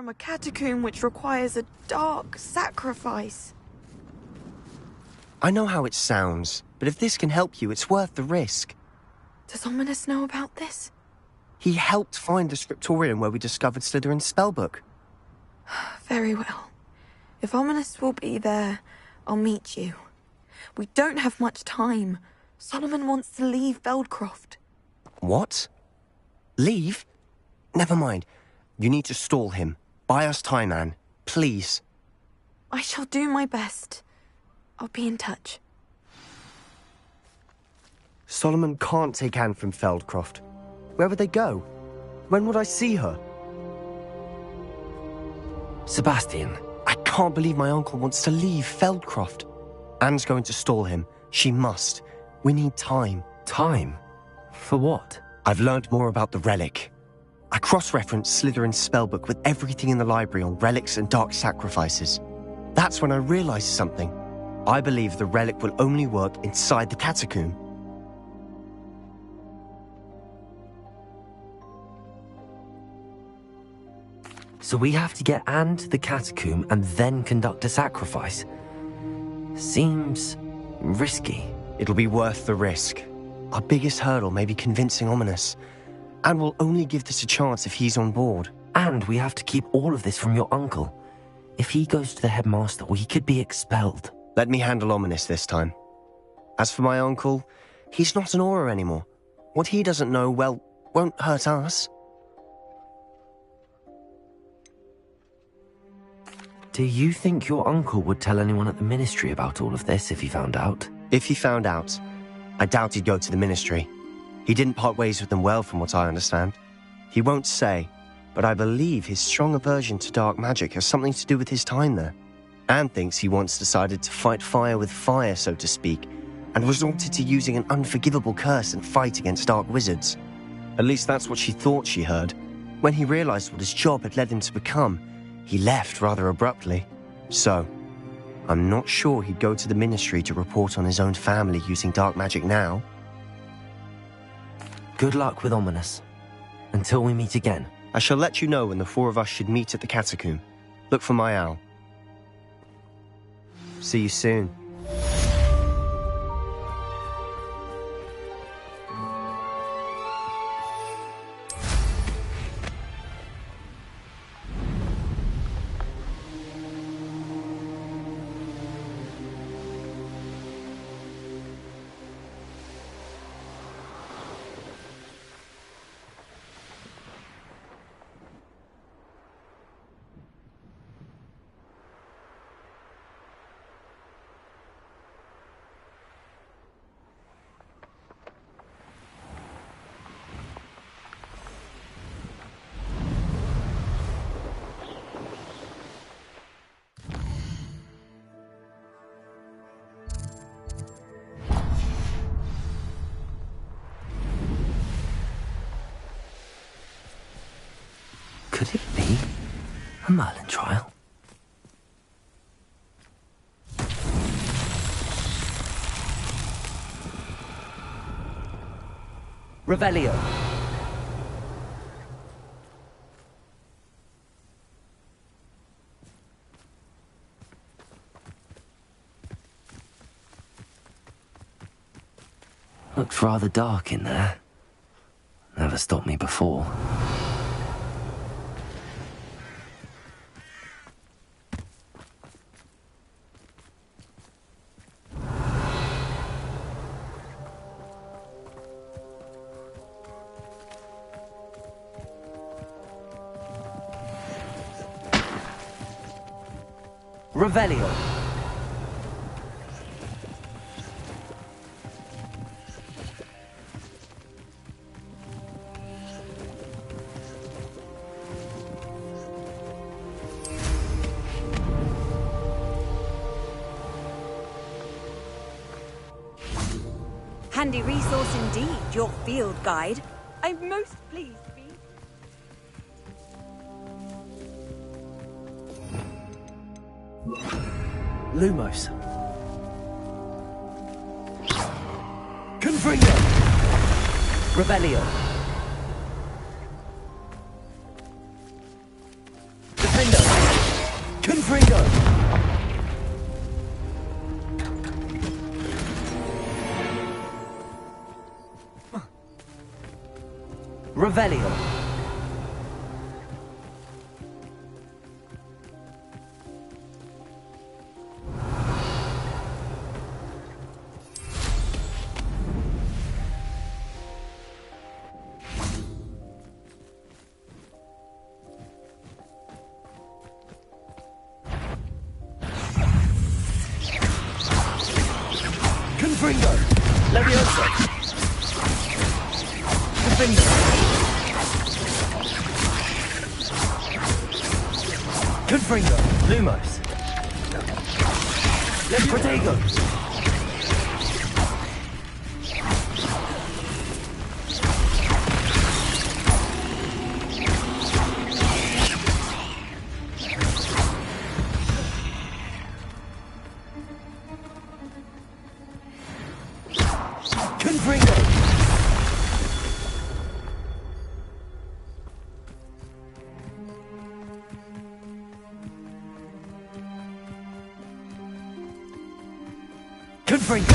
from a catacomb which requires a dark sacrifice. I know how it sounds, but if this can help you, it's worth the risk. Does Ominous know about this? He helped find the scriptorium where we discovered Slytherin's spellbook. Very well. If Ominous will be there, I'll meet you. We don't have much time. Solomon wants to leave Feldcroft. What? Leave? Never mind. You need to stall him. Buy us time, Anne. Please. I shall do my best. I'll be in touch. Solomon can't take Anne from Feldcroft. Where would they go? When would I see her? Sebastian. I can't believe my uncle wants to leave Feldcroft. Anne's going to stall him. She must. We need time. Time? For what? I've learned more about the relic. I cross-referenced Slytherin's spellbook with everything in the library on relics and dark sacrifices. That's when I realized something. I believe the relic will only work inside the catacomb. So we have to get Anne to the catacomb and then conduct a sacrifice. Seems risky. It'll be worth the risk. Our biggest hurdle may be convincing Ominous. And we'll only give this a chance if he's on board. And we have to keep all of this from your uncle. If he goes to the headmaster, we could be expelled. Let me handle Ominous this time. As for my uncle, he's not an Auror anymore. What he doesn't know, well, won't hurt us. Do you think your uncle would tell anyone at the ministry about all of this if he found out? If he found out, I doubt he'd go to the ministry. He didn't part ways with them well, from what I understand. He won't say, but I believe his strong aversion to dark magic has something to do with his time there. Anne thinks he once decided to fight fire with fire, so to speak, and resorted to using an unforgivable curse and fight against dark wizards. At least that's what she thought she heard. When he realized what his job had led him to become, he left rather abruptly. So, I'm not sure he'd go to the ministry to report on his own family using dark magic now. Good luck with Ominous. Until we meet again. I shall let you know when the four of us should meet at the catacomb. Look for my owl. See you soon. Could it be a Merlin trial? Revelio. Looks rather dark in there. Never stopped me before. Revelio. Handy resource indeed, your field guide. I'm most pleased to be. Lumos. Confringo. Revelio. Defendio. Revelio. Confringo! Levioso! Confringo! Confringo! Lumos. Protego! Confringo! Confringo!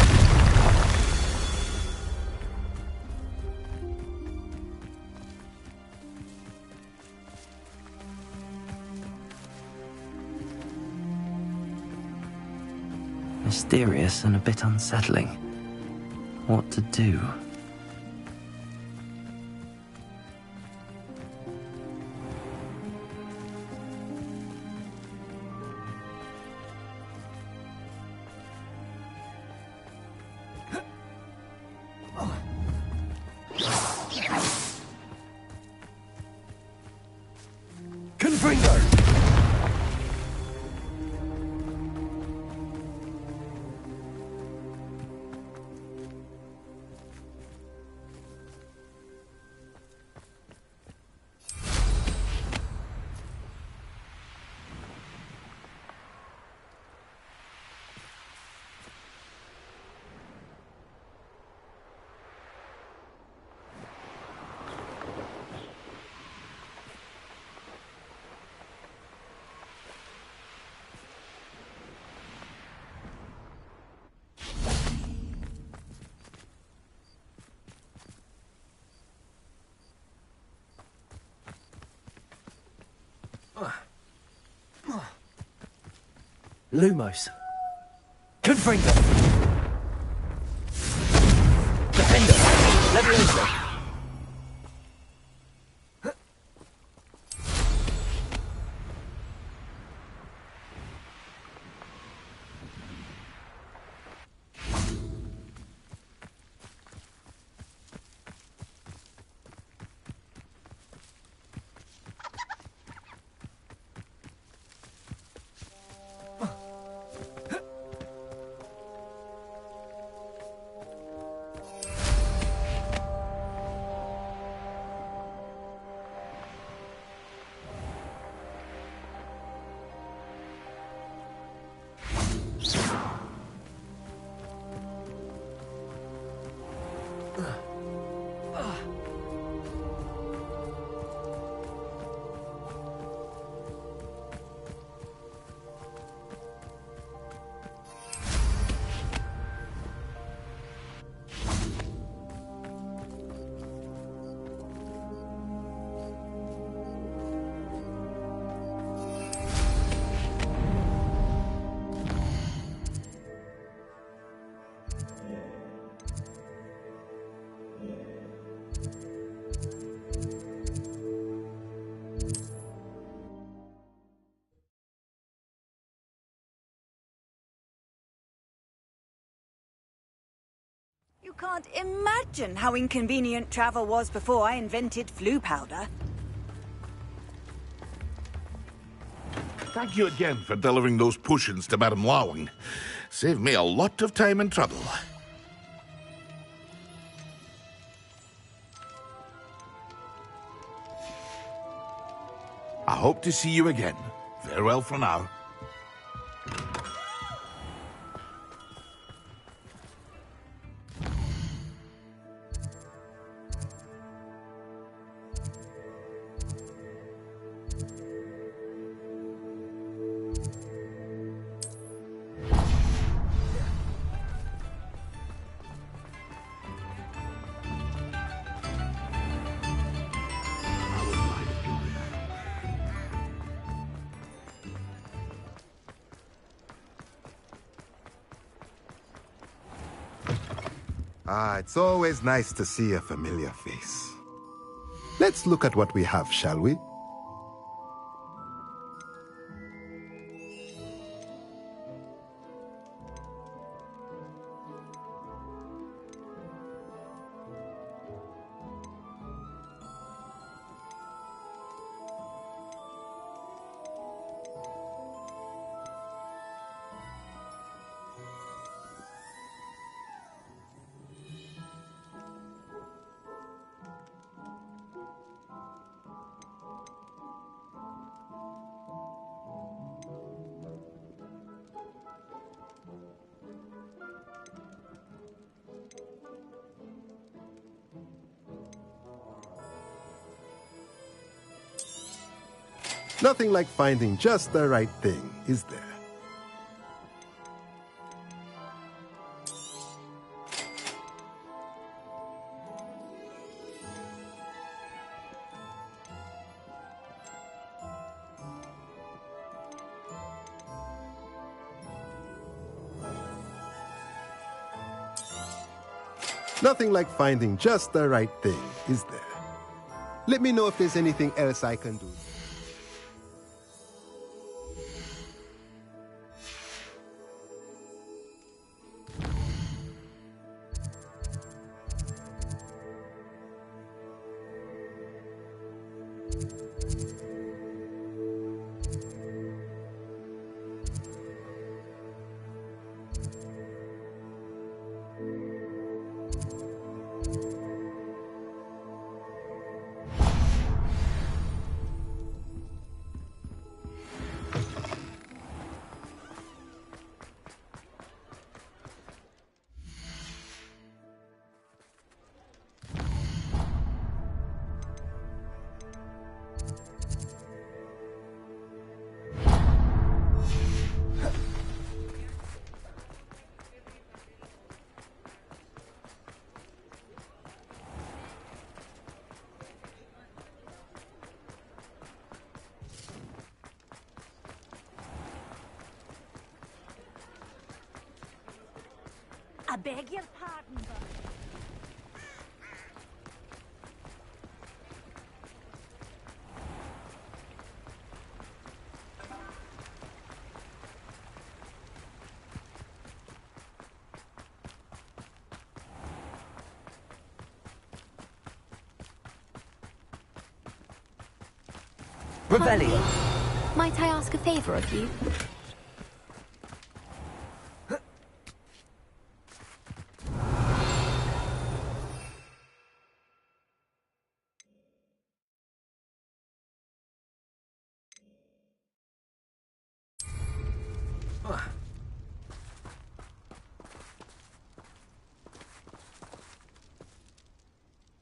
Mysterious and a bit unsettling. What to do? Confringo! Lumos. Confringo! Defender! Levioso! You can't imagine how inconvenient travel was before I invented flu powder. Thank you again for delivering those potions to Madame Lawing. Saved me a lot of time and trouble. I hope to see you again. Farewell for now. It's always nice to see a familiar face. Let's look at what we have, shall we? Nothing like finding just the right thing, is there? Nothing like finding just the right thing, is there? Let me know if there's anything else I can do. I beg your pardon, but... Revelio. Might I ask a favor of you?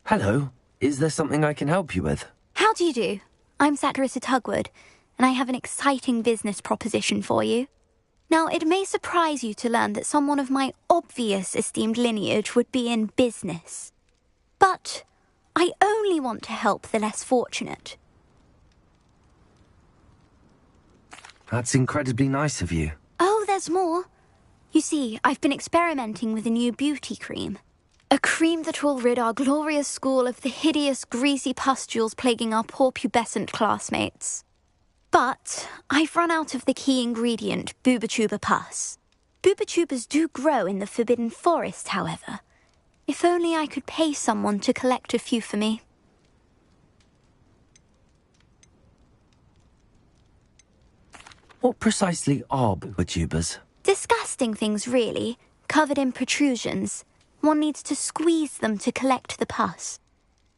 Hello. Is there something I can help you with? How do you do? I'm Satirissa Tugwood, and I have an exciting business proposition for you. Now, it may surprise you to learn that someone of my obvious esteemed lineage would be in business. But I only want to help the less fortunate. That's incredibly nice of you. Oh, there's more. You see, I've been experimenting with a new beauty cream. A cream that will rid our glorious school of the hideous, greasy pustules plaguing our poor pubescent classmates. But I've run out of the key ingredient, Booba-Tuba pus. Booba-Tubas do grow in the Forbidden Forest, however. If only I could pay someone to collect a few for me. What precisely are Booba-Tubas? Disgusting things, really, covered in protrusions. One needs to squeeze them to collect the pus.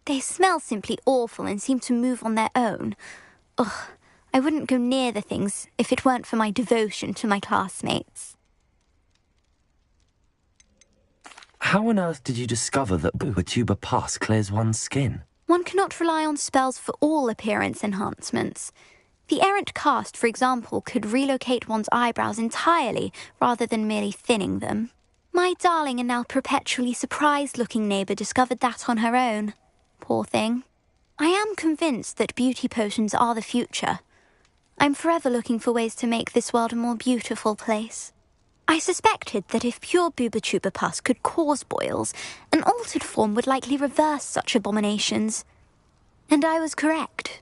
They smell simply awful and seem to move on their own. Ugh, I wouldn't go near the things if it weren't for my devotion to my classmates. How on earth did you discover that Booba-Tuba pus clears one's skin? One cannot rely on spells for all appearance enhancements. The errant cast, for example, could relocate one's eyebrows entirely rather than merely thinning them. My darling and now perpetually surprised-looking neighbour discovered that on her own. Poor thing. I am convinced that beauty potions are the future. I'm forever looking for ways to make this world a more beautiful place. I suspected that if pure Booba pus could cause boils, an altered form would likely reverse such abominations. And I was correct.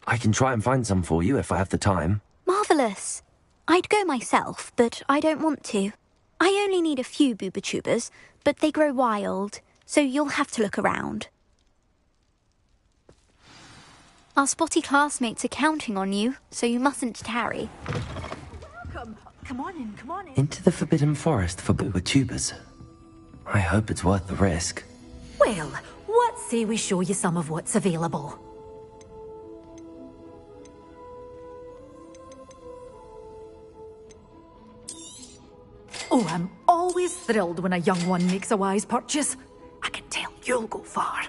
I can try and find some for you if I have the time. Marvellous. I'd go myself, but I don't want to. I only need a few Booba but they grow wild, so you'll have to look around. Our spotty classmates are counting on you, so you mustn't tarry. Welcome. Come on in, come on in. Into the Forbidden Forest for Booba. I hope it's worth the risk. Well, what say we show you some of what's available? Oh, I'm always thrilled when a young one makes a wise purchase. I can tell you'll go far.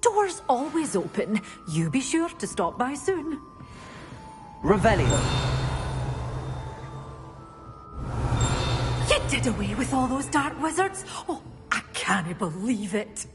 Doors always open. You be sure to stop by soon. Revelio. You did away with all those dark wizards? Oh, I can't believe it.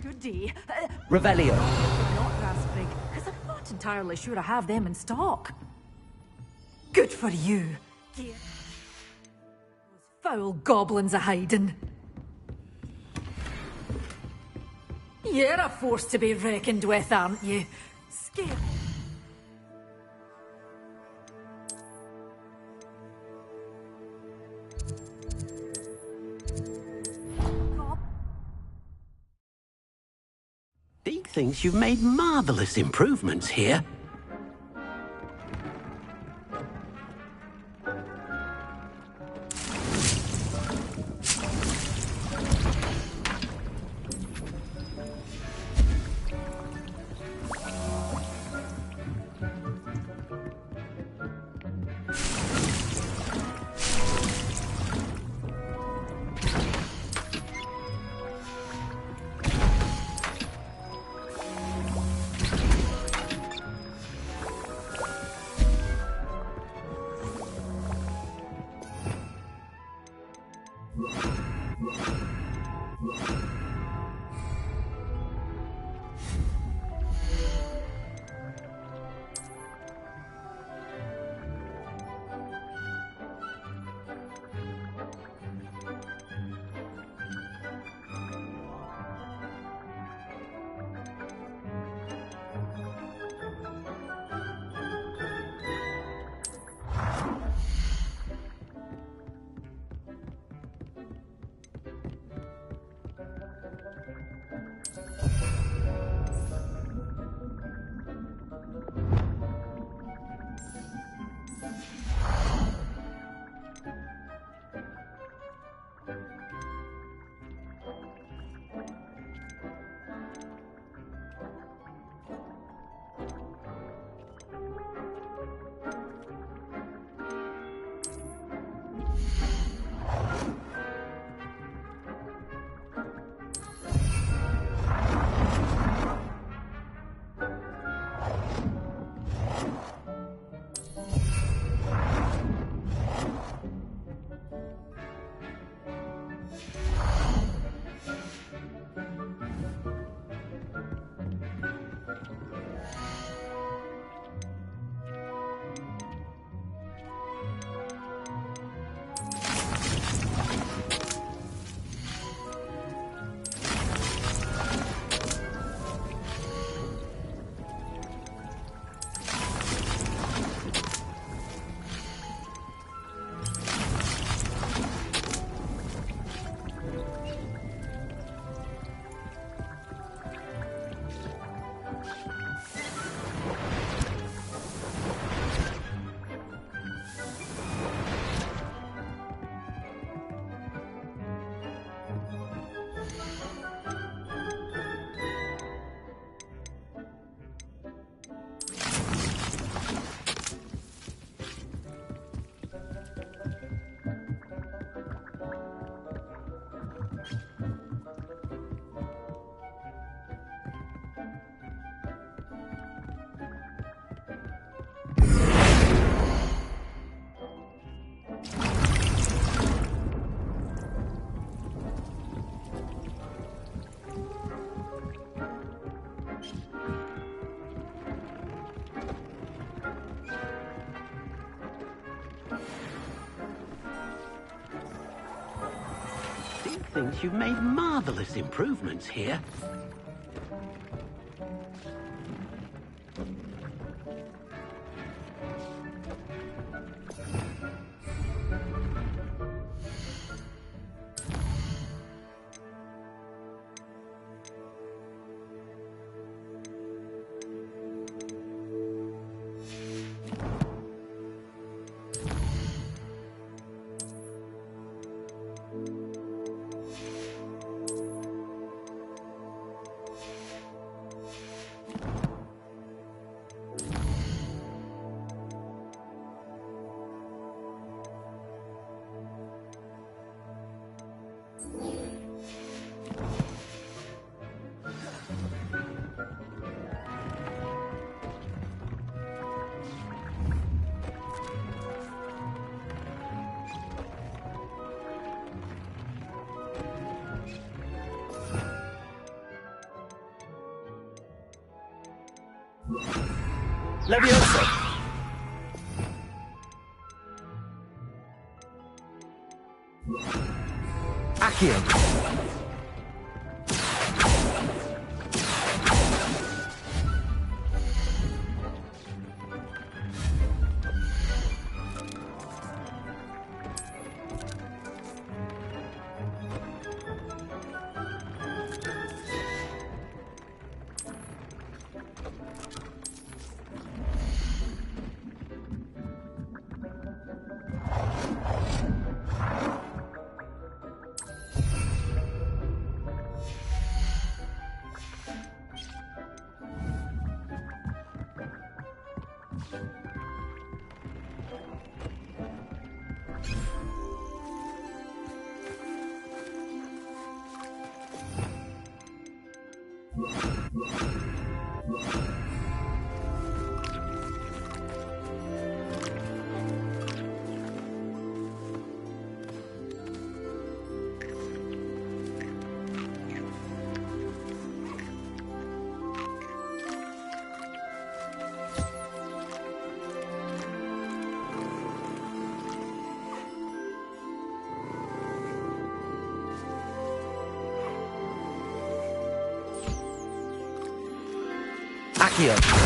Good day. Revelio. Not Raspberry, because I'm not entirely sure I have them in stock. Good for you. Those foul goblins are hiding. You're a force to be reckoned with, aren't you? Scare. Deke thinks you've made marvelous improvements here. Steve thinks you've made marvelous improvements here. Leviosa! Accio! Accio!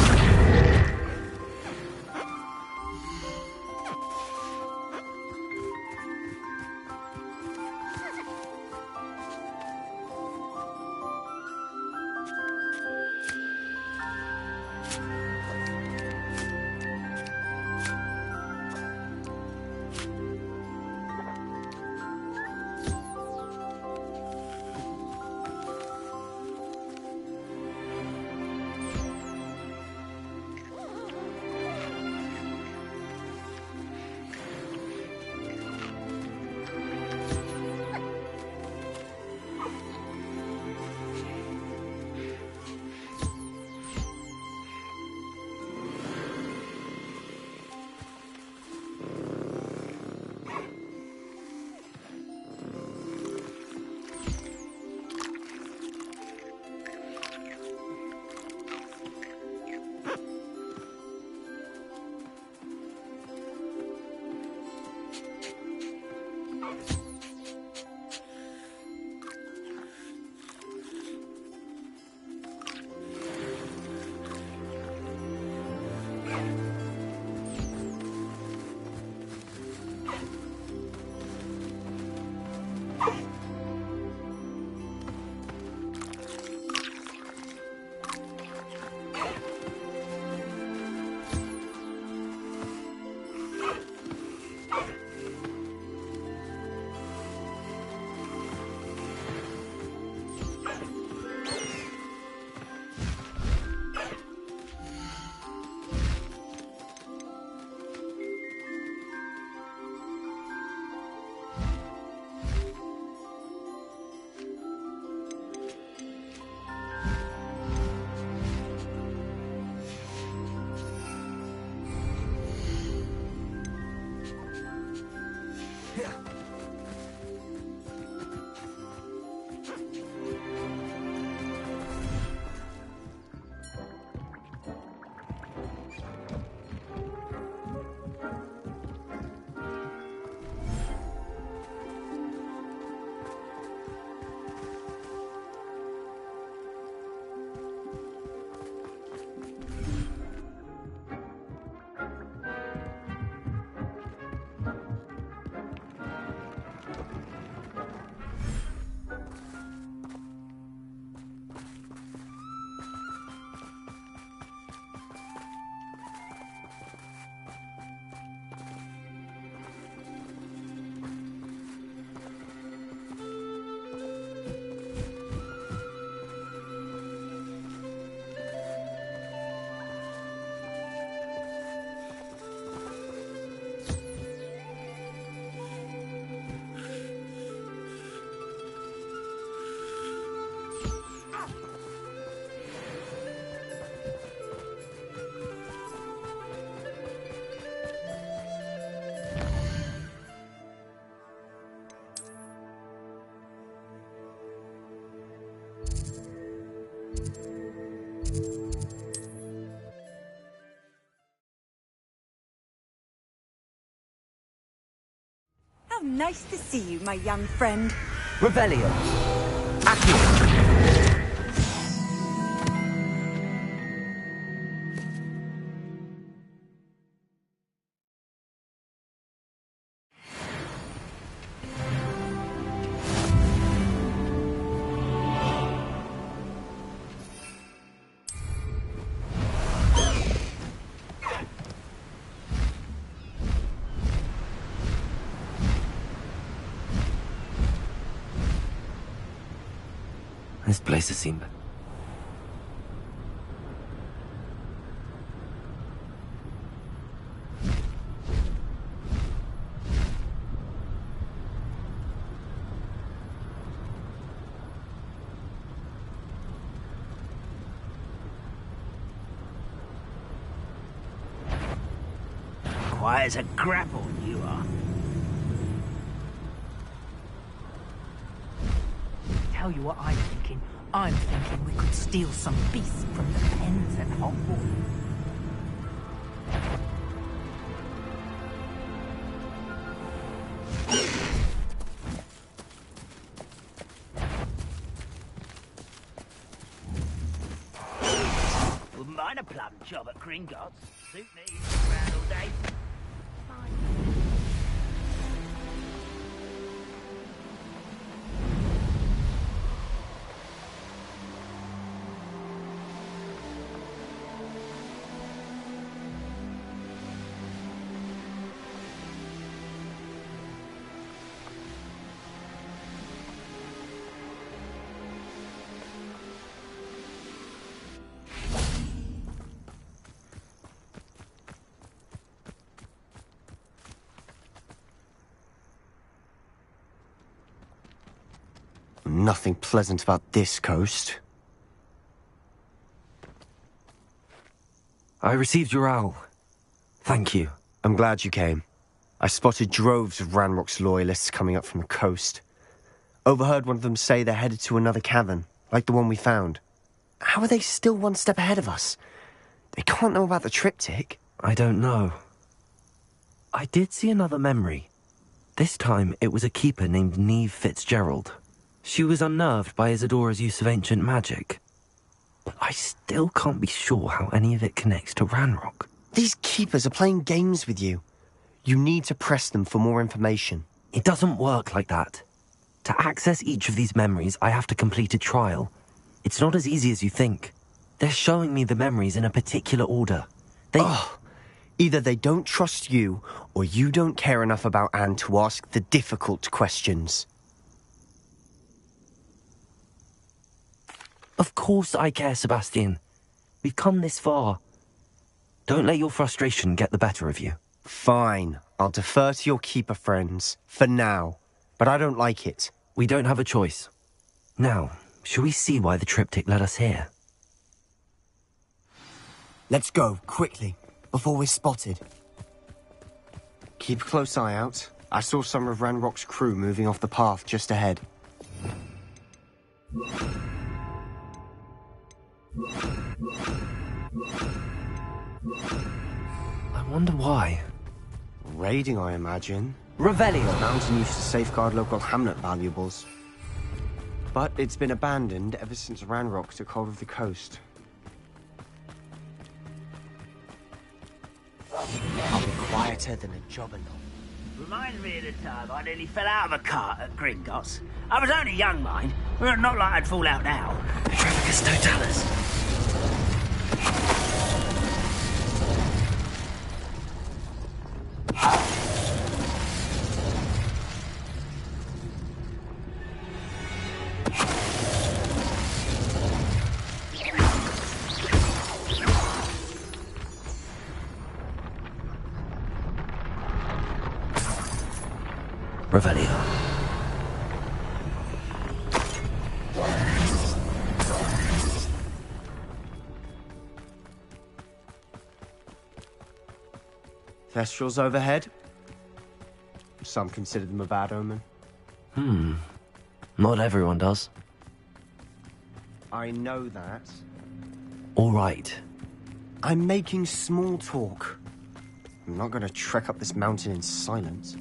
Nice to see you, my young friend. Revelio. Accio. This place has seen... Quiet as a grapple, you are. Tell you what I'm thinking. I'm thinking we could steal some beasts from the pens at Hogwarts. Wouldn't mind a plum job at Gringotts. Suit me, around all day. Nothing pleasant about this coast. I received your owl. Thank you. I'm glad you came. I spotted droves of Ranrock's loyalists coming up from the coast. Overheard one of them say they're headed to another cavern, like the one we found. How are they still one step ahead of us? They can't know about the triptych. I don't know. I did see another memory. This time, it was a keeper named Neve Fitzgerald. She was unnerved by Isadora's use of ancient magic. But I still can't be sure how any of it connects to Ranrock. These keepers are playing games with you. You need to press them for more information. It doesn't work like that. To access each of these memories, I have to complete a trial. It's not as easy as you think. They're showing me the memories in a particular order. Either they don't trust you, or you don't care enough about Anne to ask the difficult questions. Of course I care, Sebastian. We've come this far. Don't let your frustration get the better of you. Fine. I'll defer to your keeper friends, for now. But I don't like it. We don't have a choice. Now, shall we see why the triptych led us here? Let's go, quickly, before we're spotted. Keep a close eye out. I saw some of Ranrock's crew moving off the path just ahead. I wonder why. Raiding, I imagine. Revelio. The mountain used to safeguard local hamlet valuables. But it's been abandoned ever since Ranrock took hold of the coast. I'll be quieter than a jobberknoll. Reminds me of the time I nearly fell out of a cart at Gringotts. I was only young, mind. Well, not like I'd fall out now. Petrificus totalis. Revelio. Thestrals overhead. Some consider them a bad omen. Not everyone does. I know that. All right. I'm making small talk. I'm not going to trek up this mountain in silence.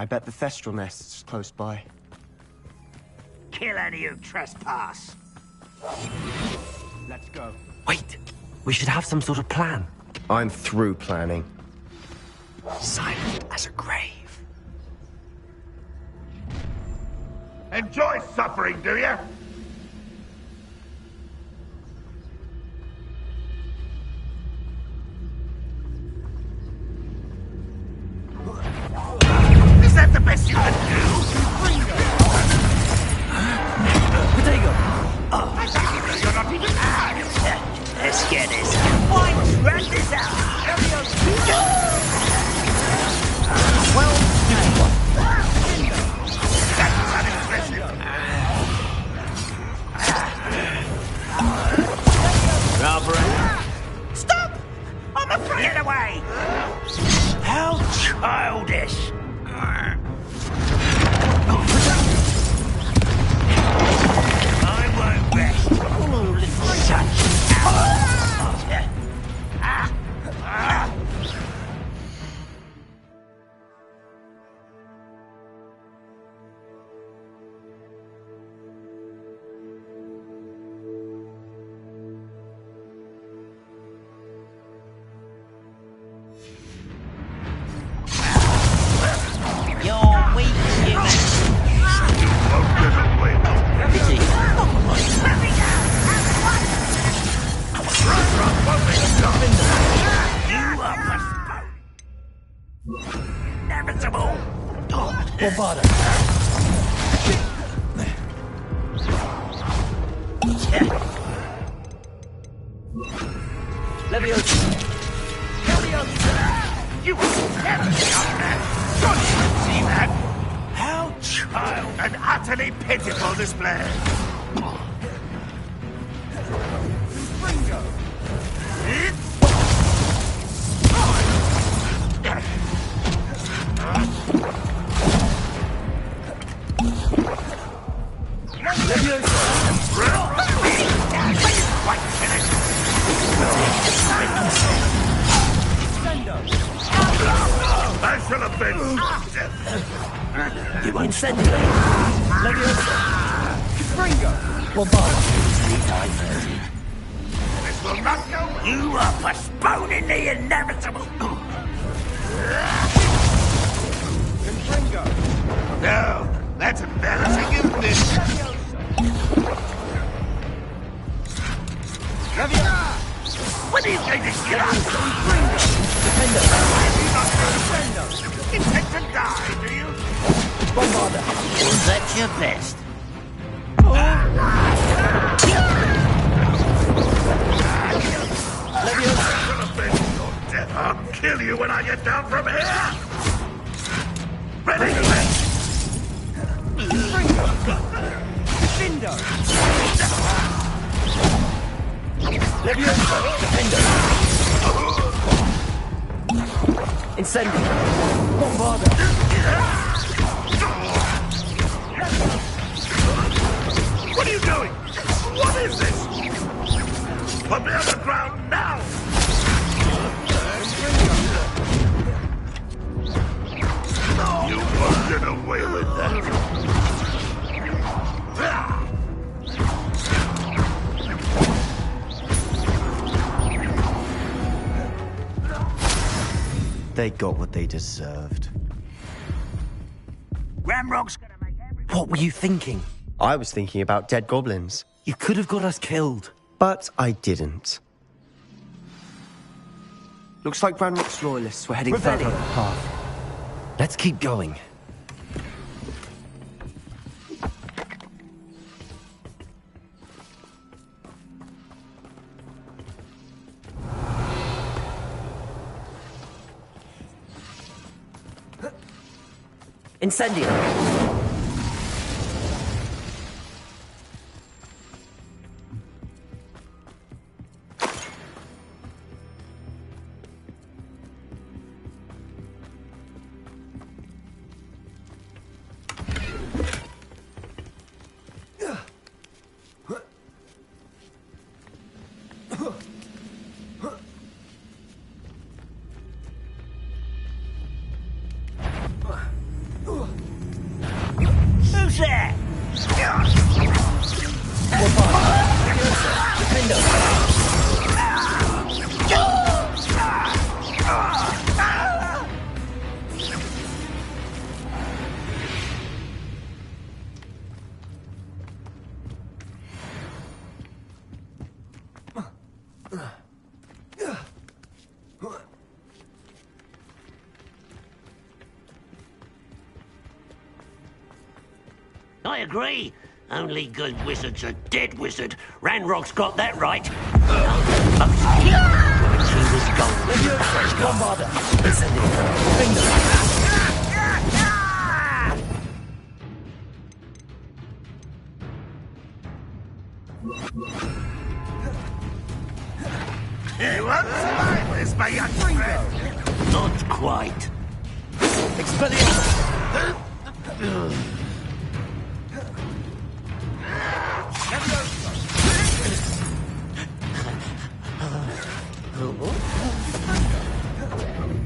I bet the Thestral nest's close by. Kill any who trespass. Let's go. Wait, we should have some sort of plan. I'm through planning. Silent as a grave. Enjoy suffering, do you? Is that the best you can do? You're not even out. Let's get this. Why drag this out? Well, That's unimpressive. Stop! I'm afraid. Get away! How childish! I won't rest. Oh, little such. You're weak, human. Won't get away with it. You are postponed. Inevitable. Bombarda. Leviosa. You never young man. Don't you see that? How child. An utterly pitiful display. I shall have been. You incendio. Leviosa. Springo. Bombarda. This will not go. You are postponing the inevitable. No, that's embarrassing, isn't it? When are you going to get up? Intend to die, do you? Bombarda. Was that your best? I'll kill you when I get down from here! Ready? Defendo. Leviosa. Defendo. Incendio. Bombarda. What are you doing? What is this? Put me on the ground now! You won't get away with that. They got what they deserved. Ramrock's gonna make every... What were you thinking? I was thinking about dead goblins, You could have got us killed. but I didn't. Looks like Ranrock's loyalists were heading further up the path. Let's keep going. Incendio. I agree. Only good wizard's a dead wizard. Ranrock's got that right. She was gone. Come, bother. Listen here. You won't survive this, my young friend. Not quite. Expelliarmus!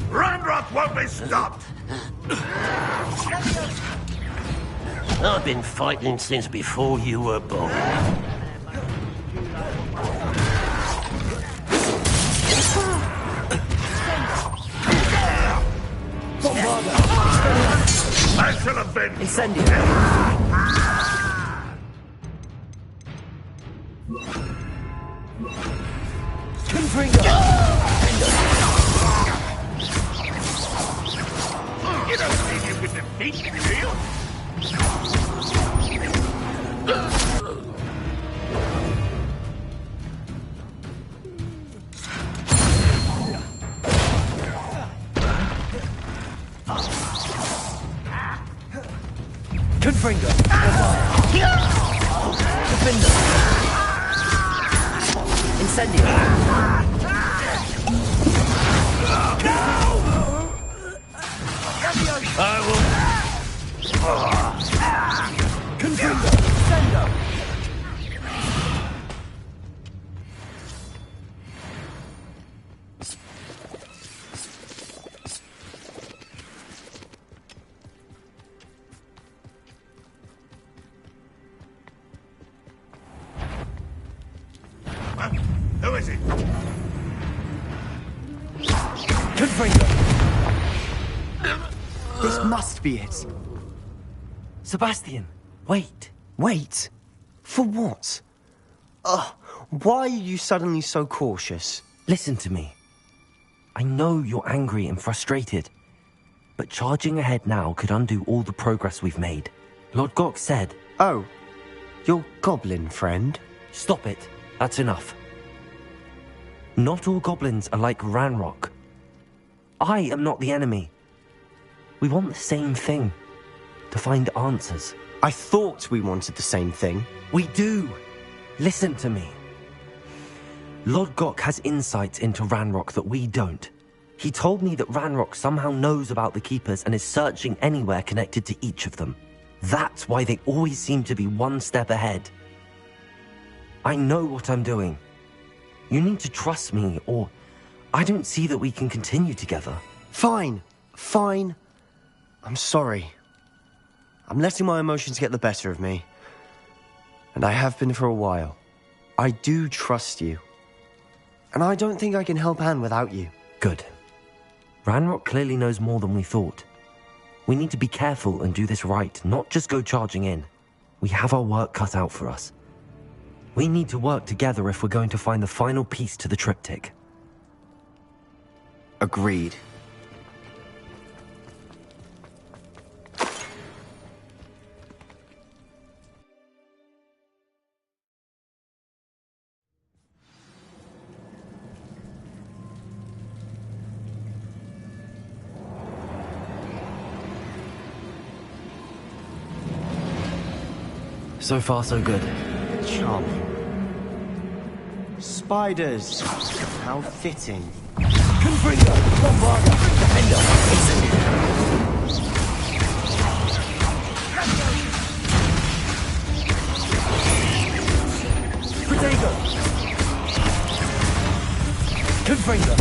Ranrock won't be stopped! I've been fighting since before you were born. I should have been... Incendio! You don't leave you with defeat, do you? Confringo! Defender! Incendio! I will... Confringo! Sendo! Who is it? Confringo! This must be it. Sebastian, wait. Wait? For what? Why are you suddenly so cautious? Listen to me. I know you're angry and frustrated, but charging ahead now could undo all the progress we've made. Lord Gok said... Oh, your goblin friend? Stop it. That's enough. Not all goblins are like Ranrock. I am not the enemy. We want the same thing. To find answers. I thought we wanted the same thing. We do. Listen to me. Lord Gok has insights into Ranrock that we don't. He told me that Ranrock somehow knows about the Keepers and is searching anywhere connected to each of them. That's why they always seem to be one step ahead. I know what I'm doing. You need to trust me, or I don't see that we can continue together. Fine. I'm sorry. I'm letting my emotions get the better of me. And I have been for a while. I do trust you. And I don't think I can help Anne without you. Good. Ranrock clearly knows more than we thought. We need to be careful and do this right, not just go charging in. We have our work cut out for us. We need to work together if we're going to find the final piece to the triptych. Agreed. So far, so good. Charming. Spiders. How fitting. Confringo! Bombarda! Defender! Protego! Confringo!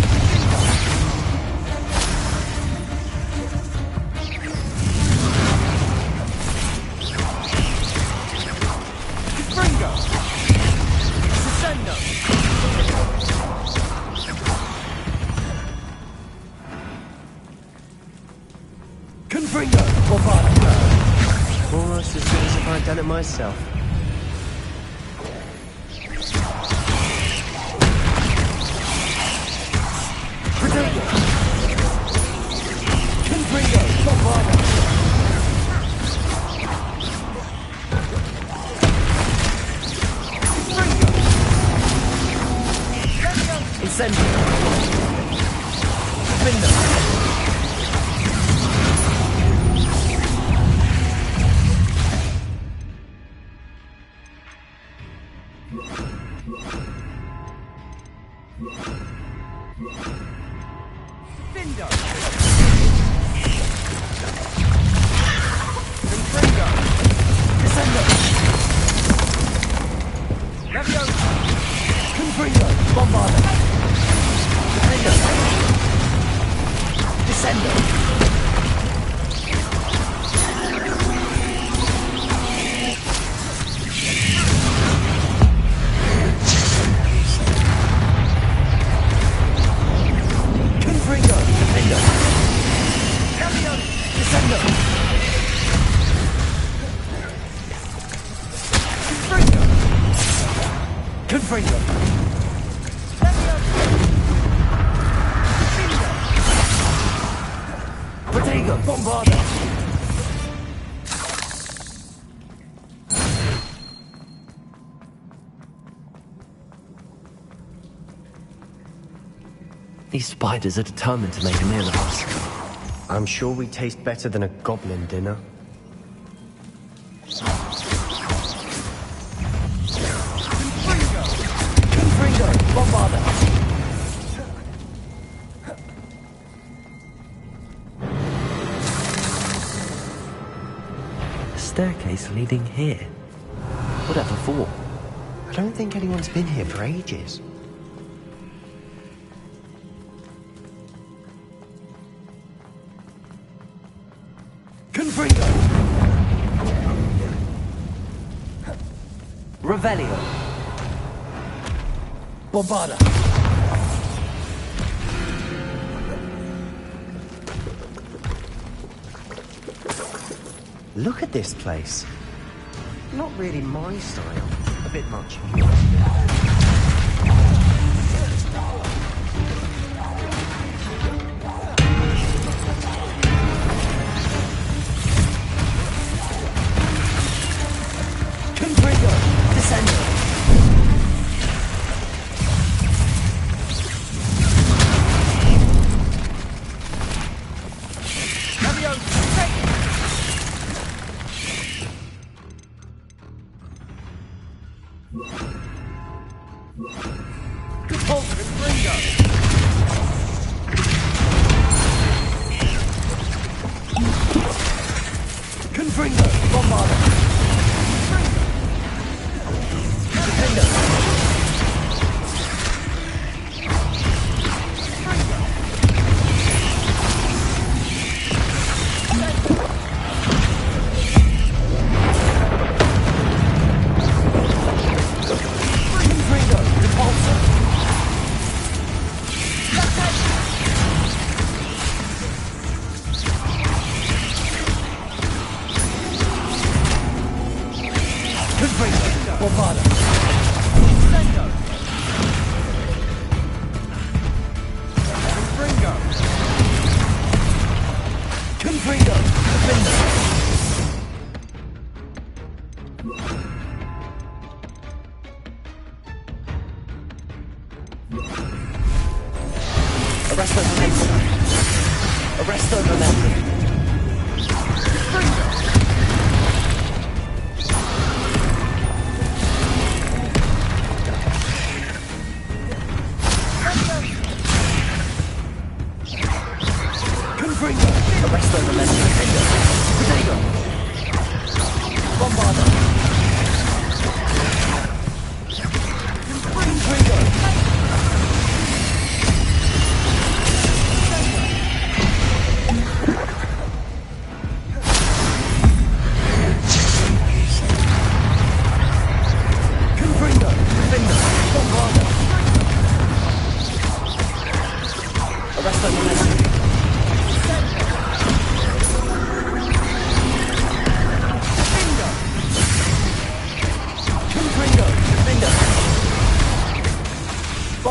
good as if I'd done it myself. These spiders are determined to make a meal of us. I'm sure we taste better than a goblin dinner. A staircase leading here. Whatever for? I don't think anyone's been here for ages. Revelio. Bombarda. Look at this place. Not really my style. A bit much.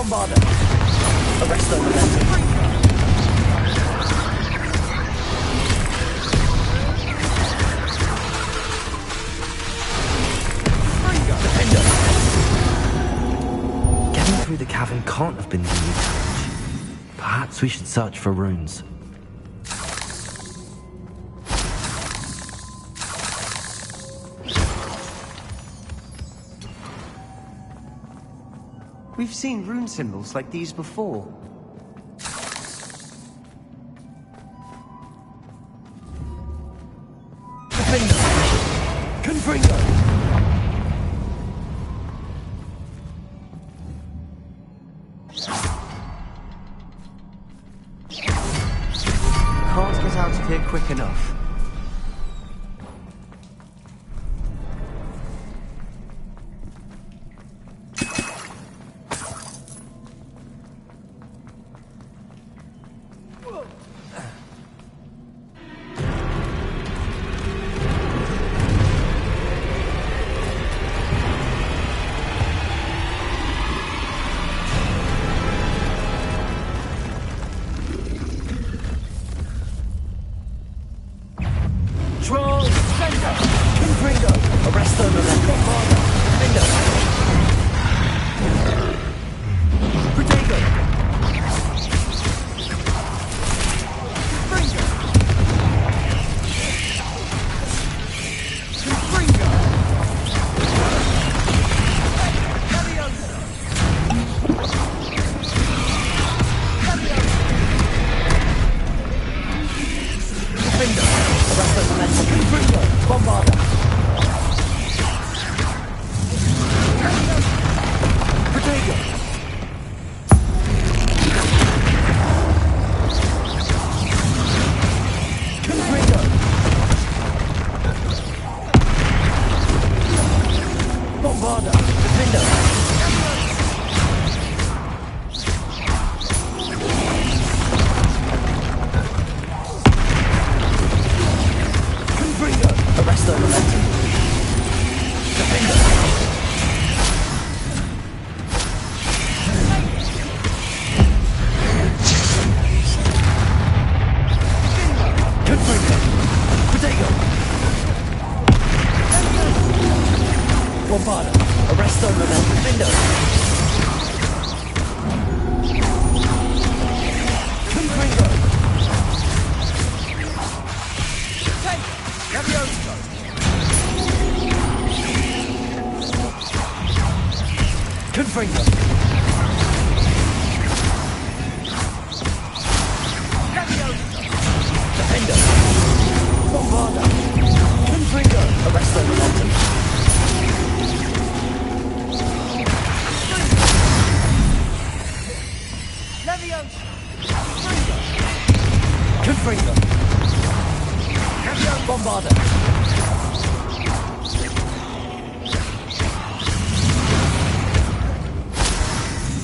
Bombarder! Arresto momentum. Getting through the cavern can't have been the new challenge. Perhaps we should search for runes. We've seen rune symbols like these before. Confringo! Can't get out of here quick enough.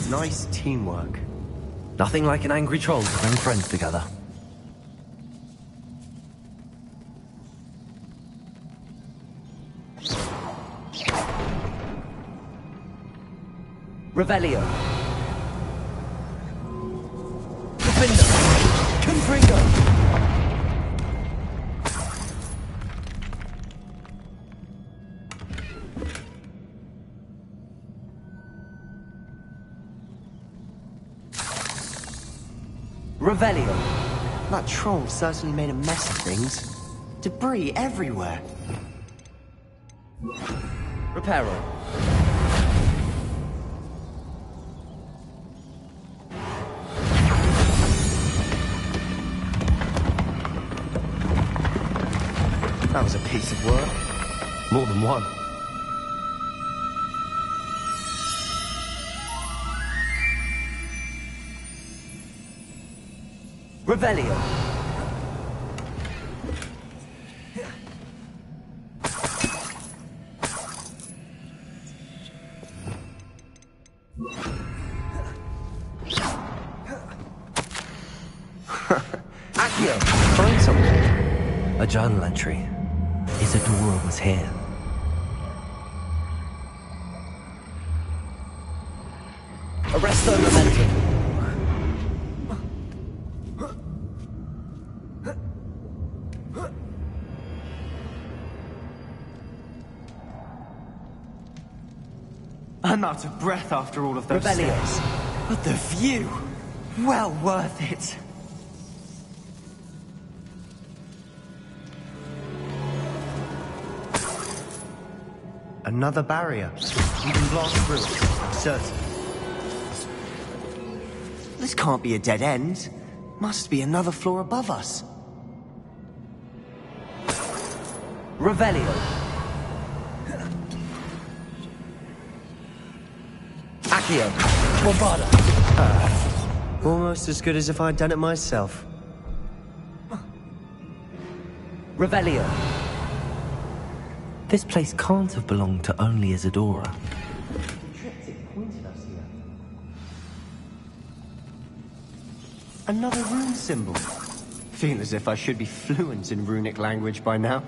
Nice teamwork. Nothing like an angry troll to bring friends together. Revelio. Defender. Confringo. Revelio. That troll certainly made a mess of things. Debris everywhere. Reparo. That was a piece of work. More than one. Revelio. Accio, find something. A journal entry. Isadora was here. Arresto momentum. I'm out of breath after all of those Revelio. steps. But the view! Well worth it. Another barrier. You can blast through it, I'm certain. This can't be a dead end. Must be another floor above us. Revelio. Accio. Bombarda. Almost as good as if I'd done it myself. Revelio. This place can't have belonged to only Isadora. Another rune symbol. Feel as if I should be fluent in runic language by now.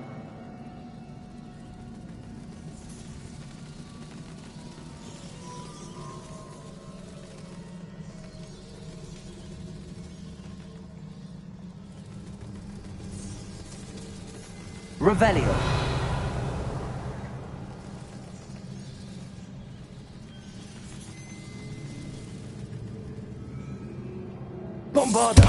Revelio. Bombarda.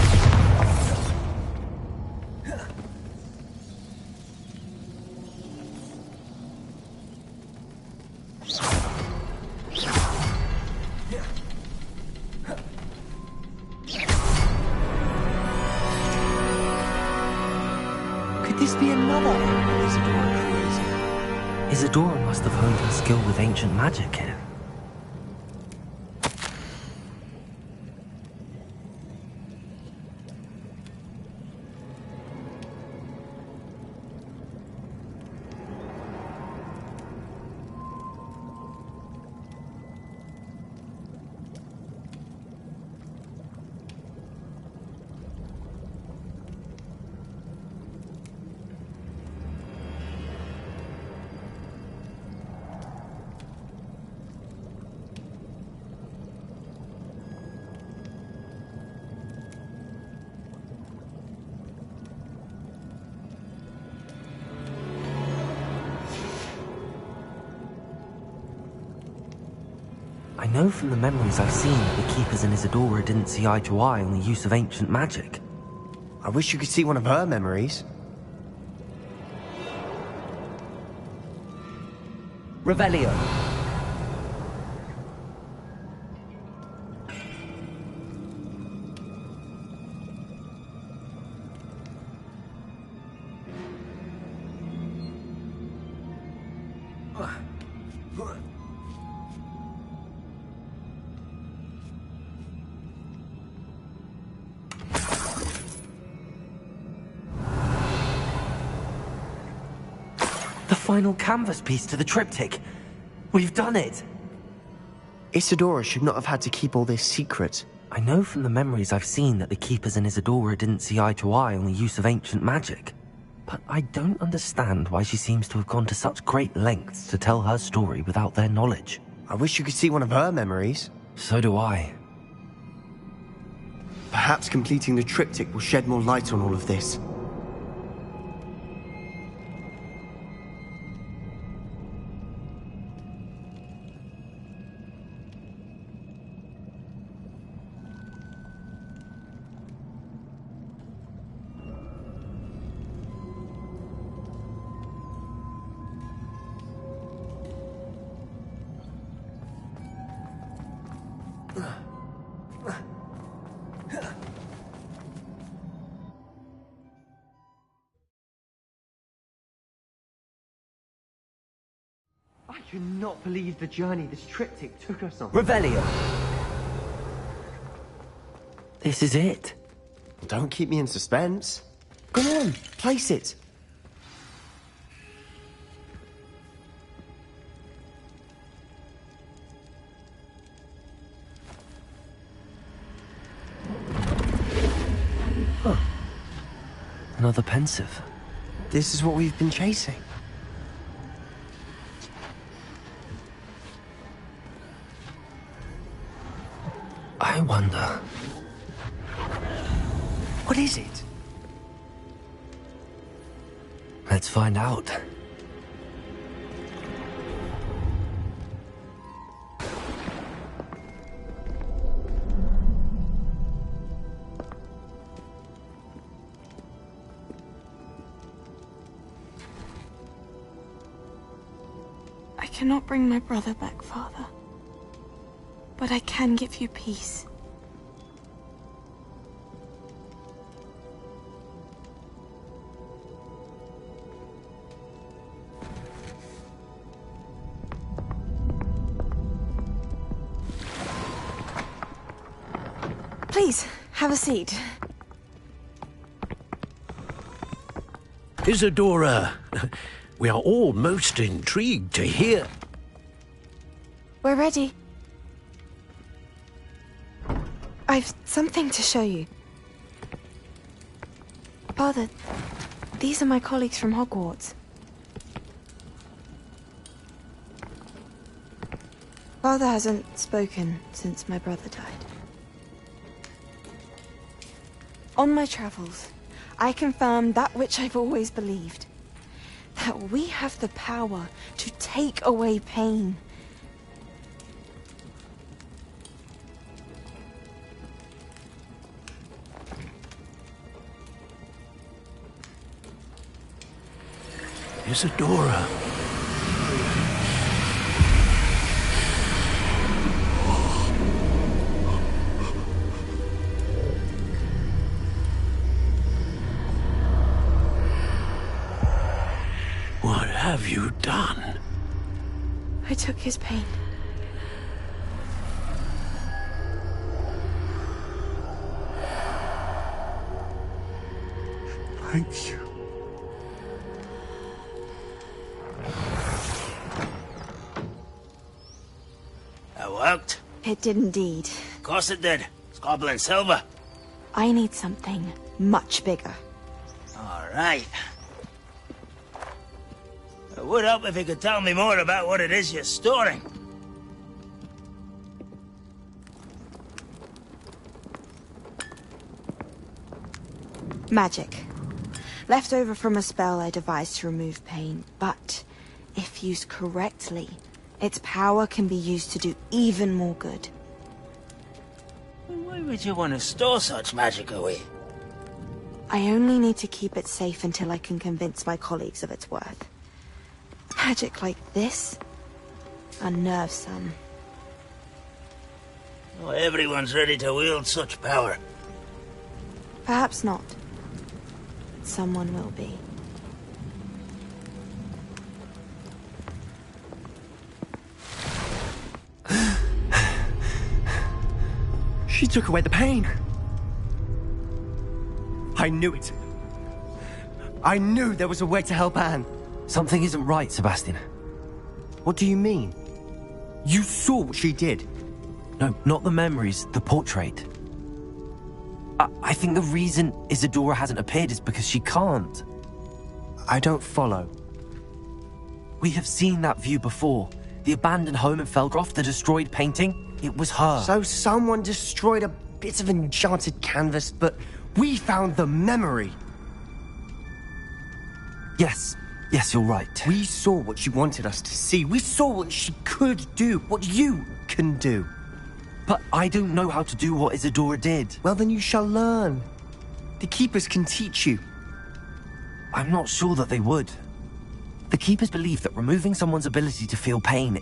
Could this be another area Isadora created? Isadora must have honed her skill with ancient magic here. I know from the memories I've seen that the Keepers and Isadora didn't see eye to eye on the use of ancient magic. I wish you could see one of her memories. Revelio. The final canvas piece to the triptych. We've done it! Isadora should not have had to keep all this secret. I know from the memories I've seen that the Keepers and Isadora didn't see eye to eye on the use of ancient magic. But I don't understand why she seems to have gone to such great lengths to tell her story without their knowledge. I wish you could see one of her memories. So do I. Perhaps completing the triptych will shed more light on all of this. I cannot believe the journey this triptych took us on. Revelio. This is it. Don't keep me in suspense. Go on, place it. Huh. Another pensive. This is what we've been chasing. I wonder. What is it? Let's find out. I cannot bring my brother back, Father. But I can give you peace. Please, have a seat. Isadora, we are all most intrigued to hear. We're ready. I've something to show you. Father, these are my colleagues from Hogwarts. Father hasn't spoken since my brother died. On my travels, I confirmed that which I've always believed. That we have the power to take away pain. Isadora. What have you done? I took his pain. Thank you. That worked. It did indeed. Of course it did. It's goblin silver. I need something much bigger. All right. It would help if you could tell me more about what it is you're storing. Magic. Left over from a spell I devised to remove pain, but if used correctly, its power can be used to do even more good. Why would you want to store such magic away? I only need to keep it safe until I can convince my colleagues of its worth. Magic like this unnerves some. Not everyone's ready to wield such power. Perhaps not. Someone will be. She took away the pain. I knew it. I knew there was a way to help Anne. Something isn't right, Sebastian. What do you mean? You saw what she did. No, not the memories, the portrait. I think the reason Isadora hasn't appeared is because she can't. I don't follow. We have seen that view before. The abandoned home in Felgroth, the destroyed painting, it was her. So someone destroyed a bit of enchanted canvas, but we found the memory. Yes, you're right. We saw what she wanted us to see. We saw what she could do, what you can do. But I don't know how to do what Isadora did. Well, then you shall learn. The Keepers can teach you. I'm not sure that they would. The Keepers believe that removing someone's ability to feel pain,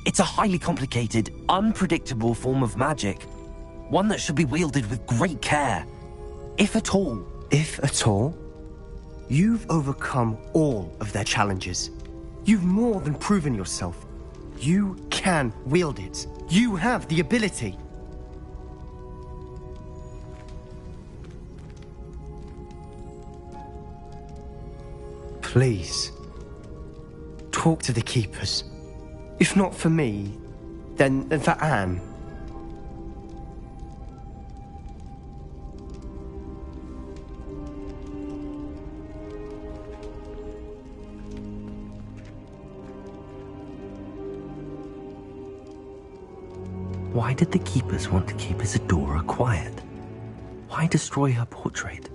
it's a highly complicated, unpredictable form of magic. One that should be wielded with great care. If at all. If at all? You've overcome all of their challenges. You've more than proven yourself. You can wield it. You have the ability. Please, talk to the Keepers. If not for me, then for Anne. Why did the keepers want to keep Isadora quiet? Why destroy her portrait?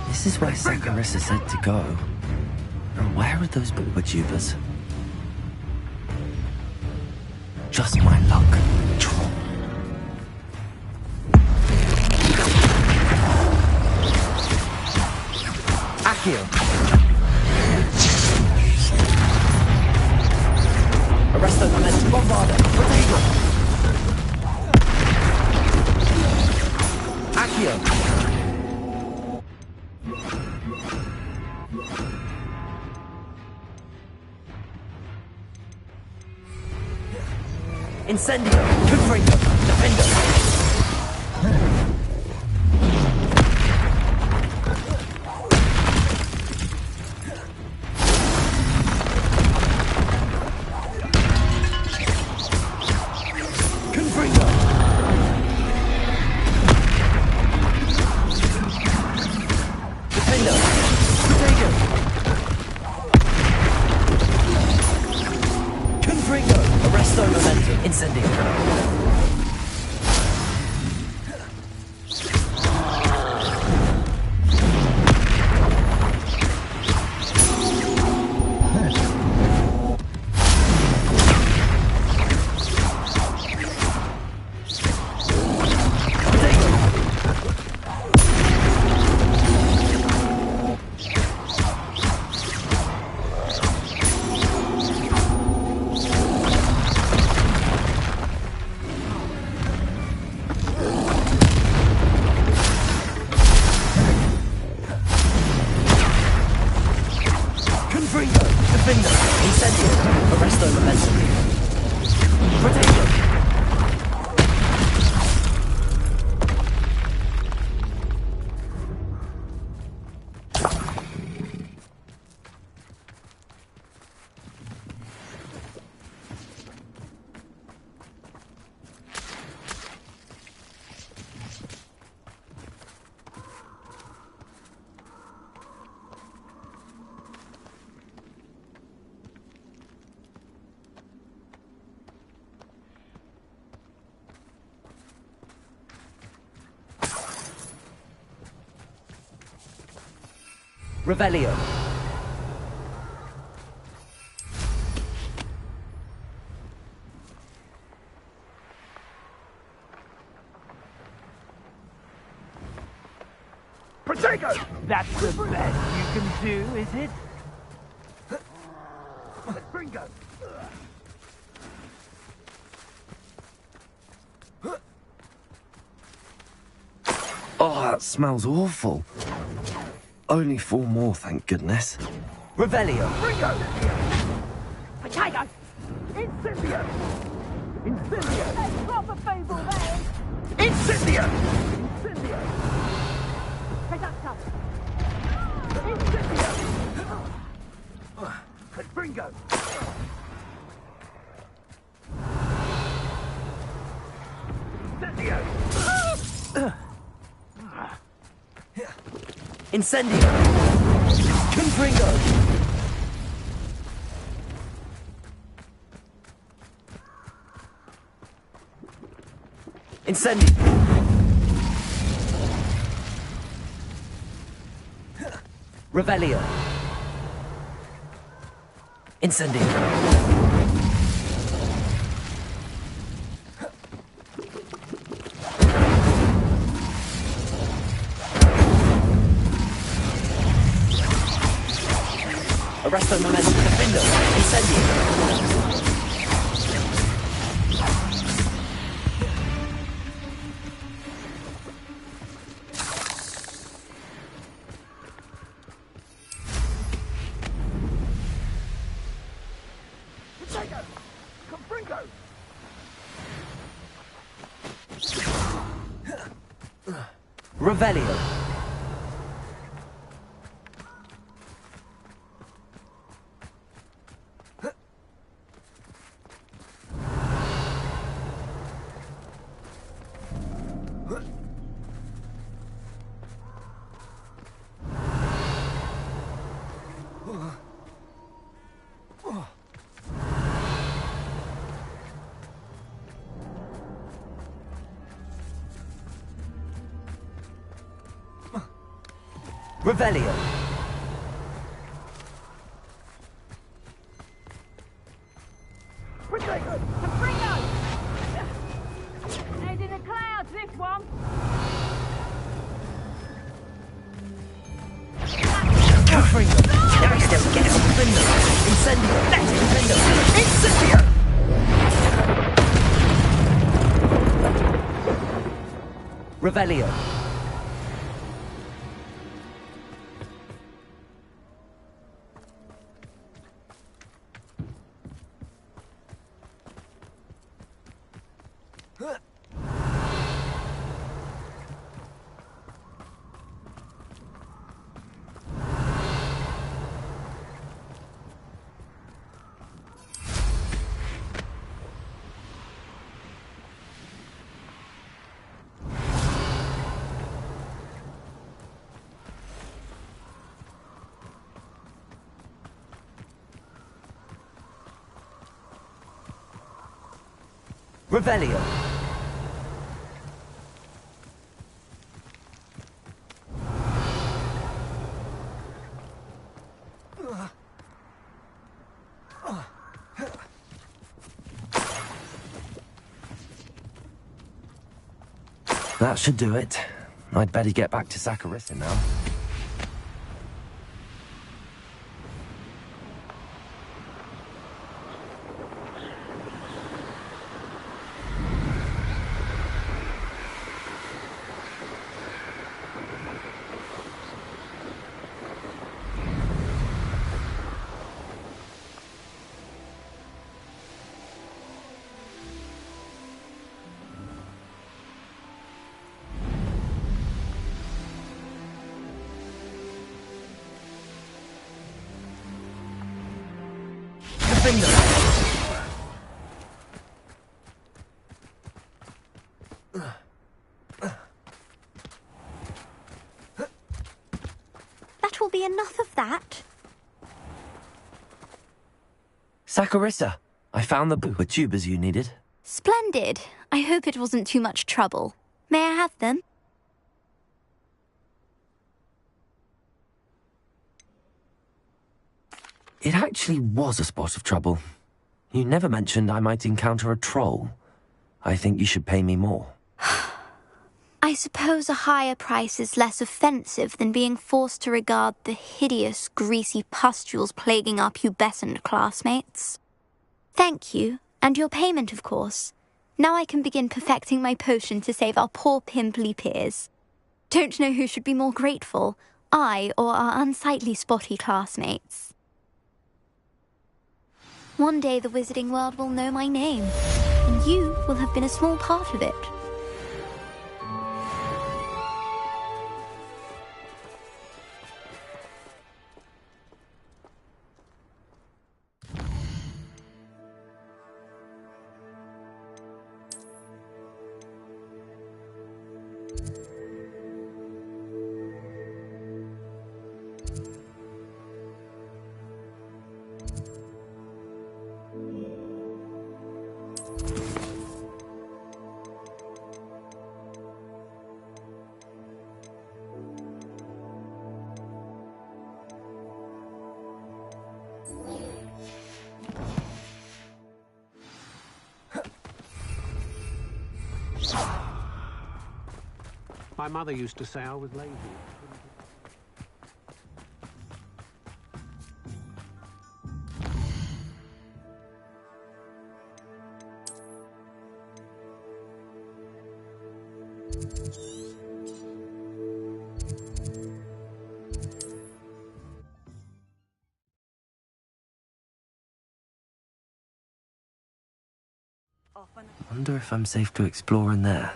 This is where Saccharissa said to go. And where are those booba-tubers? Just my luck, troll. Accio! Arresto momentum, bombarda, potato! Accio! Incendio! Confringo! Defendo! Confringo! Defendo! Potato! Confringo! Arresto momentum! Incendio! Revelio. Protego! That's the best you can do, is it? Bringo! Oh, that smells awful. Only 4 more, thank goodness. Revelio! Bringo! Potato! Incendio! Incendio! That's proper fable, that is! Incendio! Incendio! Potato! Incendio! Bringo! Incendio! Incendio! Confringo! Incendio! Revelio! Incendio! Arresto momentum defendo! Incendio! Revelio! Revelio! Head in the clouds, this one. Confringo! Arresto against Confringo! Incendio! Let Confringo! Incendio! Revelio! Revelio! That should do it. I'd better get back to Saccharissa now. That will be enough of that. Saccharissa, I found the Bupa tubers you needed. Splendid. I hope it wasn't too much trouble. May I have them? It actually was a spot of trouble. You never mentioned I might encounter a troll. I think you should pay me more. I suppose a higher price is less offensive than being forced to regard the hideous, greasy pustules plaguing our pubescent classmates. Thank you, and your payment, of course. Now I can begin perfecting my potion to save our poor pimply peers. Don't know who should be more grateful, I or our unsightly spotty classmates. One day the wizarding world will know my name, and you will have been a small part of it. My mother used to say I was lazy. Wonder if I'm safe to explore in there.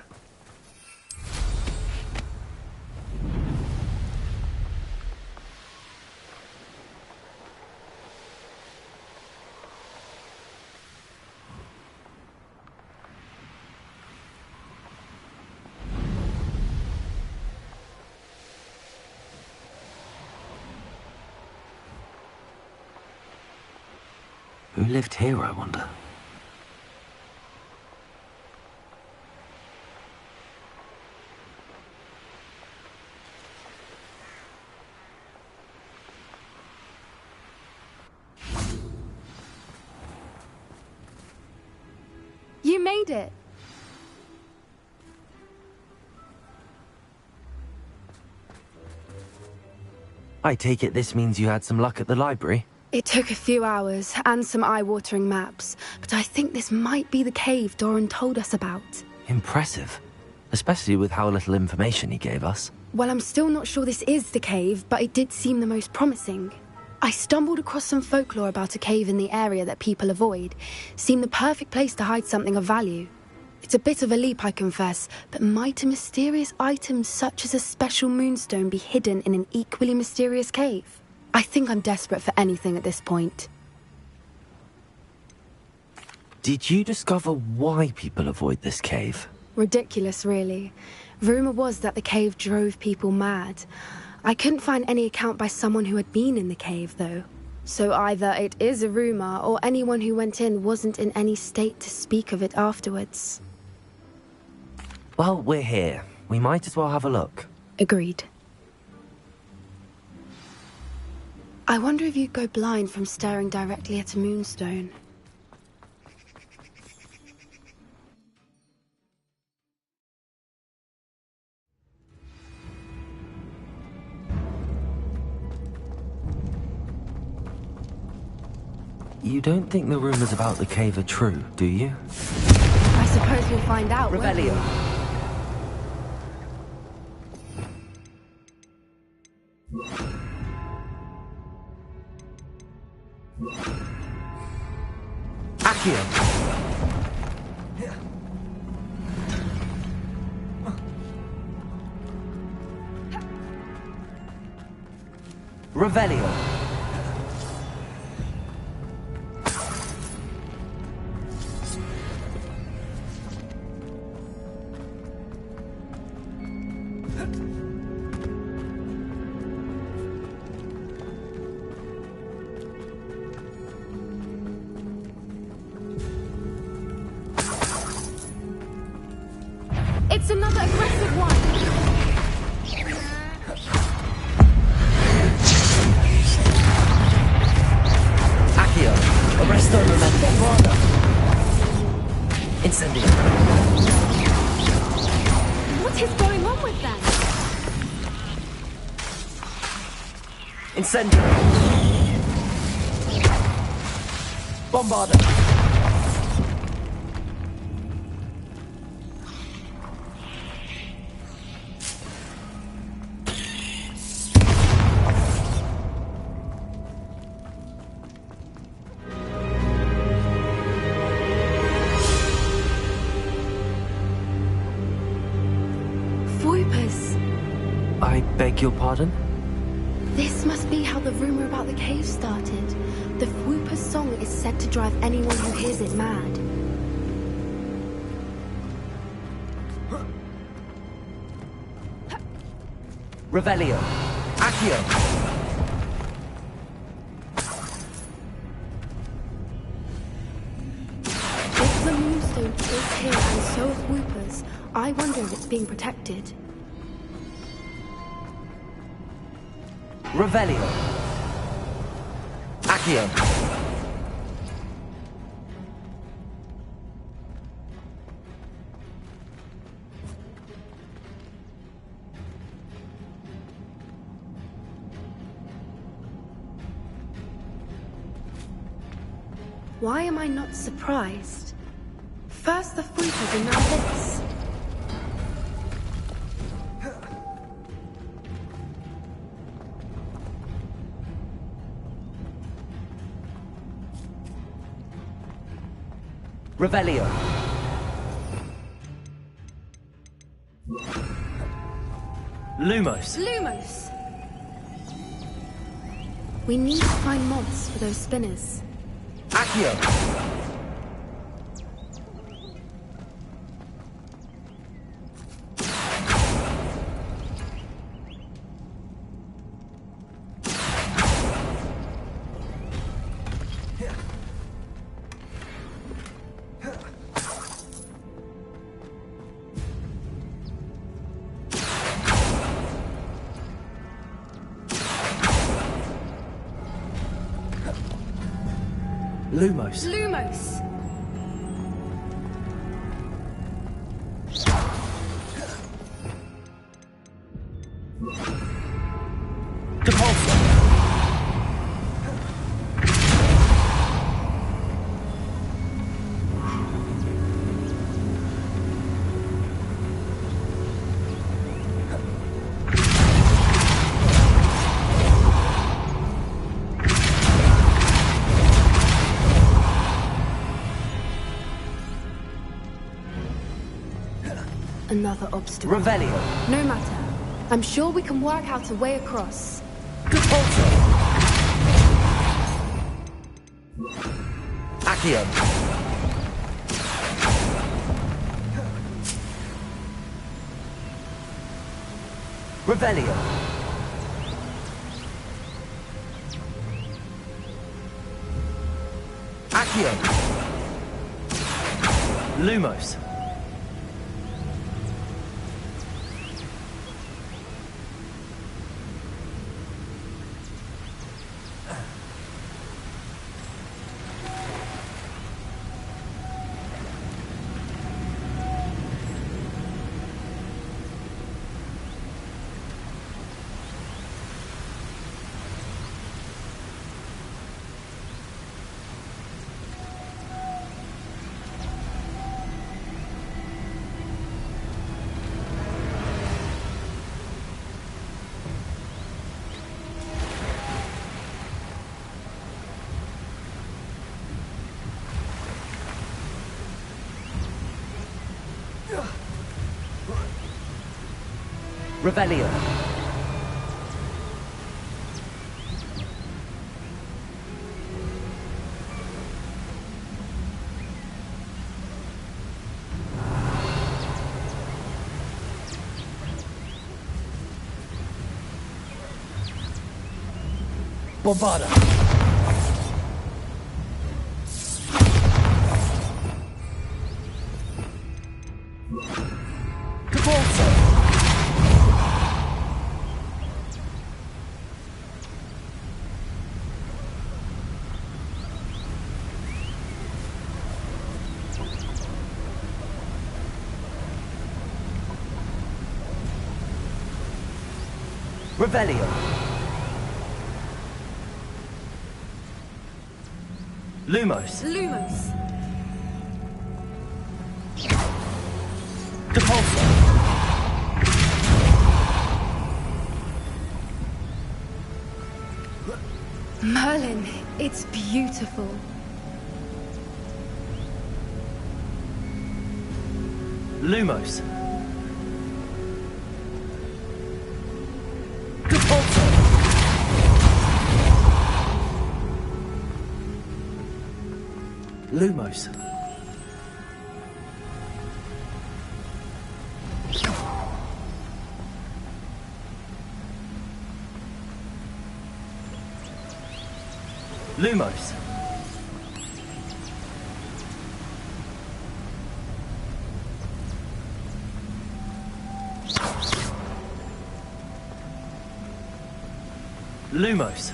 Who lived here, I wonder? You made it! I take it this means you had some luck at the library? It took a few hours and some eye-watering maps, but I think this might be the cave Doran told us about. Impressive. Especially with how little information he gave us. Well, I'm still not sure this is the cave, but it did seem the most promising. I stumbled across some folklore about a cave in the area that people avoid. Seemed the perfect place to hide something of value. It's a bit of a leap, I confess, but might a mysterious item such as a special moonstone be hidden in an equally mysterious cave? I think I'm desperate for anything at this point. Did you discover why people avoid this cave? Ridiculous, really. Rumor was that the cave drove people mad. I couldn't find any account by someone who had been in the cave, though. So either it is a rumor, or anyone who went in wasn't in any state to speak of it afterwards. Well, we're here. We might as well have a look. Agreed. I wonder if you'd go blind from staring directly at a moonstone. You don't think the rumors about the cave are true, do you? I suppose we'll find out, won't we? Revelio. Accio. Revelio. It's another aggressive one! Accio. Arresto il momento. Incendio. What is going on with them? Incendio. Bombarda. I beg your pardon? This must be how the rumor about the cave started. The Whooper's song is said to drive anyone who hears it mad. Revelio. Accio. If the moonstone is here and so are Whoopers, I wonder if it's being protected. Revelio. Accio. Why am I not surprised? First the fruiters and now this. Revelio. Lumos. Lumos! We need to find moths for those spinners. Accio. Lumos. Lumos! Depulso. Another obstacle. Revelio. No matter. I'm sure we can work out a way across. Depulso. Accio. Revelio. Accio. Lumos. Revelio. Bombarda. Depulso. Revelio. Lumos. Lumos. Depulso. Merlin, it's beautiful. Lumos. Depulso. Lumos. Lumos. Lumos.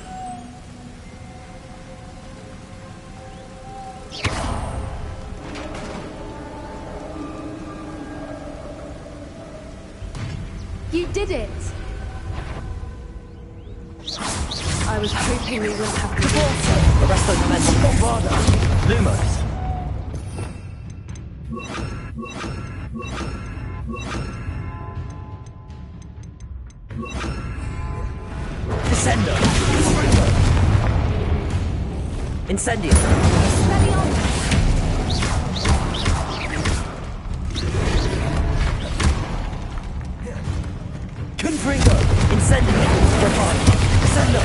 You did it! I was hoping we wouldn't have to. Arresto momentum. Bombarda. Lumos. Descendo. Incendio. Confringo. Incendio. Reparo. Descendo.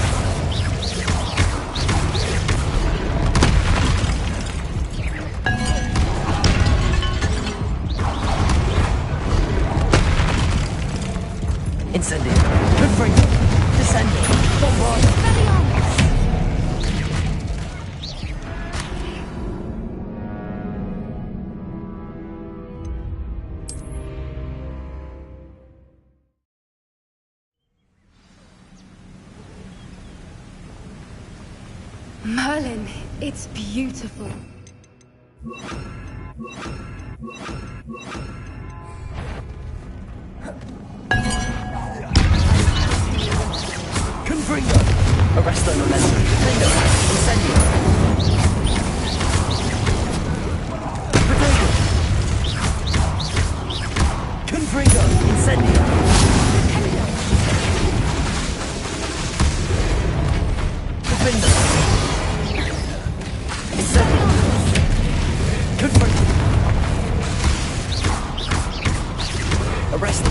Incendio. Confringo. Descendo. Bombardo. Merlin, it's beautiful. Confringo. Arresto momentum. Confringo. Incendio. Potato. Confringo. Incendio. Confringo. Incendio. Confringo. Arresto.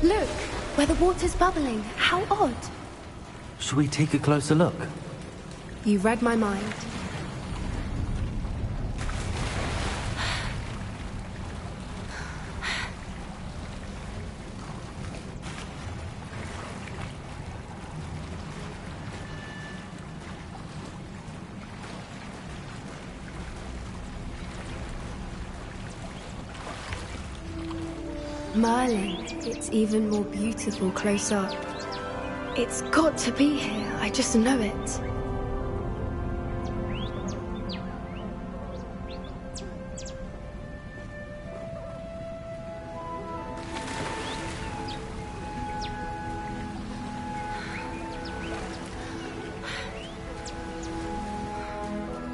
Look, where the water's bubbling. How odd. Should we take a closer look? You read my mind. Merlin, it's even more beautiful close up. It's got to be here, I just know it.